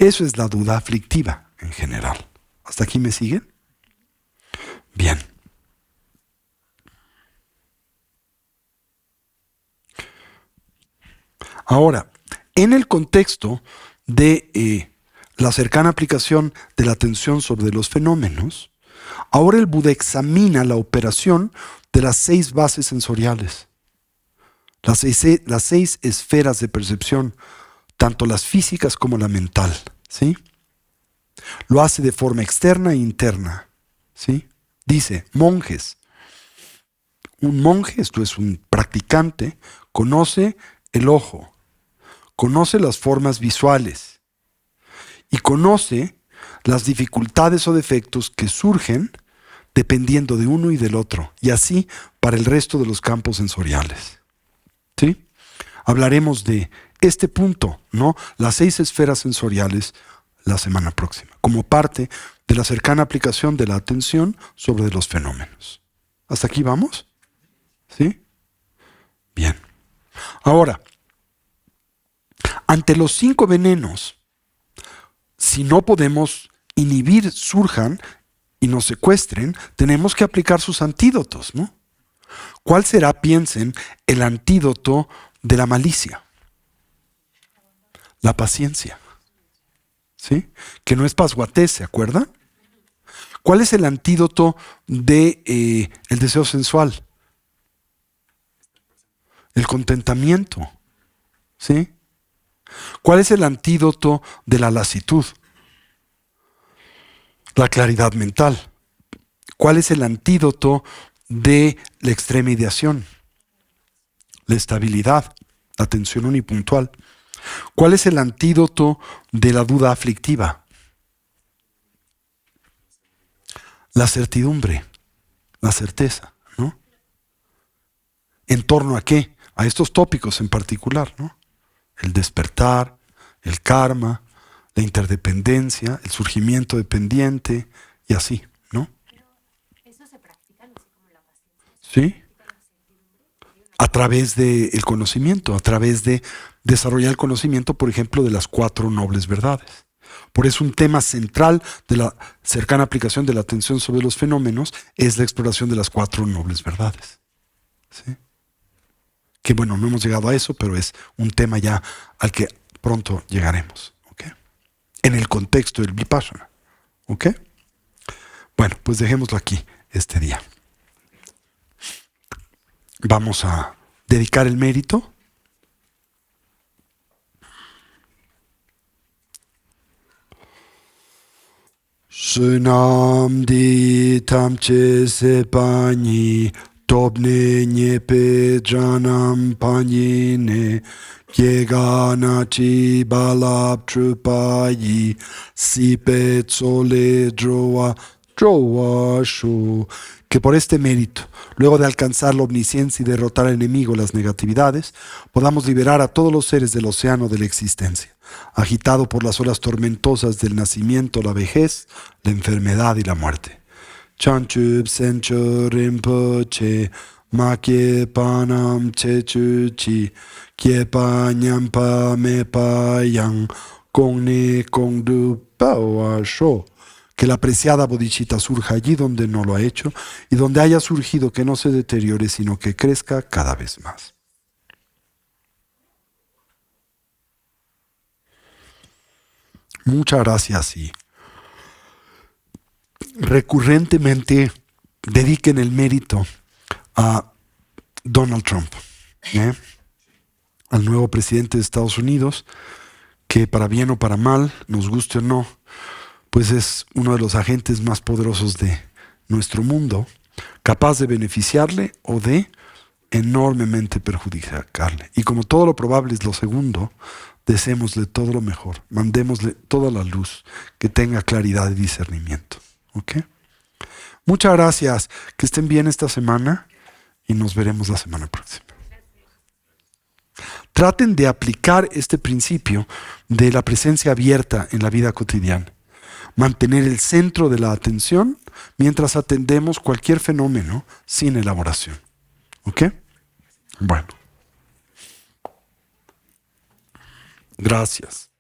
Eso es la duda aflictiva en general. ¿Hasta aquí me siguen? Bien. Ahora, en el contexto de la cercana aplicación de la atención sobre los fenómenos, ahora el Buda examina la operación de las 6 bases sensoriales, las seis esferas de percepción, tanto las físicas como la mental, ¿sí? Lo hace de forma externa e interna, ¿sí? Dice, monjes. Un monje, esto es un practicante, conoce el ojo, conoce las formas visuales y conoce las dificultades o defectos que surgen dependiendo de uno y del otro, y así para el resto de los campos sensoriales. ¿Sí? Hablaremos de este punto, ¿no? Las 6 esferas sensoriales la semana próxima, como parte de la cercana aplicación de la atención sobre los fenómenos. ¿Hasta aquí vamos? ¿Sí? Bien. Ahora, ante los 5 venenos, si no podemos inhibir, surjan y nos secuestren, tenemos que aplicar sus antídotos, ¿no? ¿Cuál será, piensen, el antídoto de la malicia? La paciencia. ¿Sí? Que no es pasguatés, ¿se acuerdan? ¿Cuál es el antídoto de el deseo sensual? El contentamiento. ¿Sí? ¿Cuál es el antídoto de la lasitud? La claridad mental. ¿Cuál es el antídoto de la extrema ideación? La estabilidad, la atención unipuntual. ¿Cuál es el antídoto de la duda aflictiva? La certidumbre, la certeza, ¿no? ¿En torno a qué? A estos tópicos en particular, ¿no? El despertar, el karma, la interdependencia, el surgimiento dependiente y así, ¿no? Pero eso se practica, no sé cómo la paciencia. ¿Sí? A través del conocimiento, a través de desarrollar el conocimiento, por ejemplo, de las 4 nobles verdades. Por eso un tema central de la cercana aplicación de la atención sobre los fenómenos es la exploración de las 4 nobles verdades. ¿Sí? Que bueno, no hemos llegado a eso, pero es un tema ya al que pronto llegaremos. ¿Okay? En el contexto del Vipassana. ¿Ok? Bueno, pues dejémoslo aquí este día. Vamos a dedicar el mérito. Sunam di tamche sepani tobne nyepe janam panine yegana chi balab trupayi sipe tsole droa shu. Que por este mérito, luego de alcanzar la omnisciencia y derrotar al enemigo las negatividades, podamos liberar a todos los seres del océano de la existencia, agitado por las olas tormentosas del nacimiento, la vejez, la enfermedad y la muerte. Chanchub sencho rinpoche, makye panam chechuchi, kyepa nyampa mepa yang, kongne kongdu pawa sho. Que la apreciada bodhicitta surja allí donde no lo ha hecho y donde haya surgido que no se deteriore, sino que crezca cada vez más. Muchas gracias y recurrentemente dediquen el mérito a Donald Trump, al nuevo presidente de Estados Unidos, que para bien o para mal, nos guste o no, pues es uno de los agentes más poderosos de nuestro mundo, capaz de beneficiarle o de enormemente perjudicarle. Y como todo lo probable es lo segundo, deseémosle todo lo mejor, mandémosle toda la luz, que tenga claridad y discernimiento. ¿Ok? Muchas gracias, que estén bien esta semana y nos veremos la semana próxima. Traten de aplicar este principio de la presencia abierta en la vida cotidiana. Mantener el centro de la atención mientras atendemos cualquier fenómeno sin elaboración. ¿Ok? Bueno. Gracias.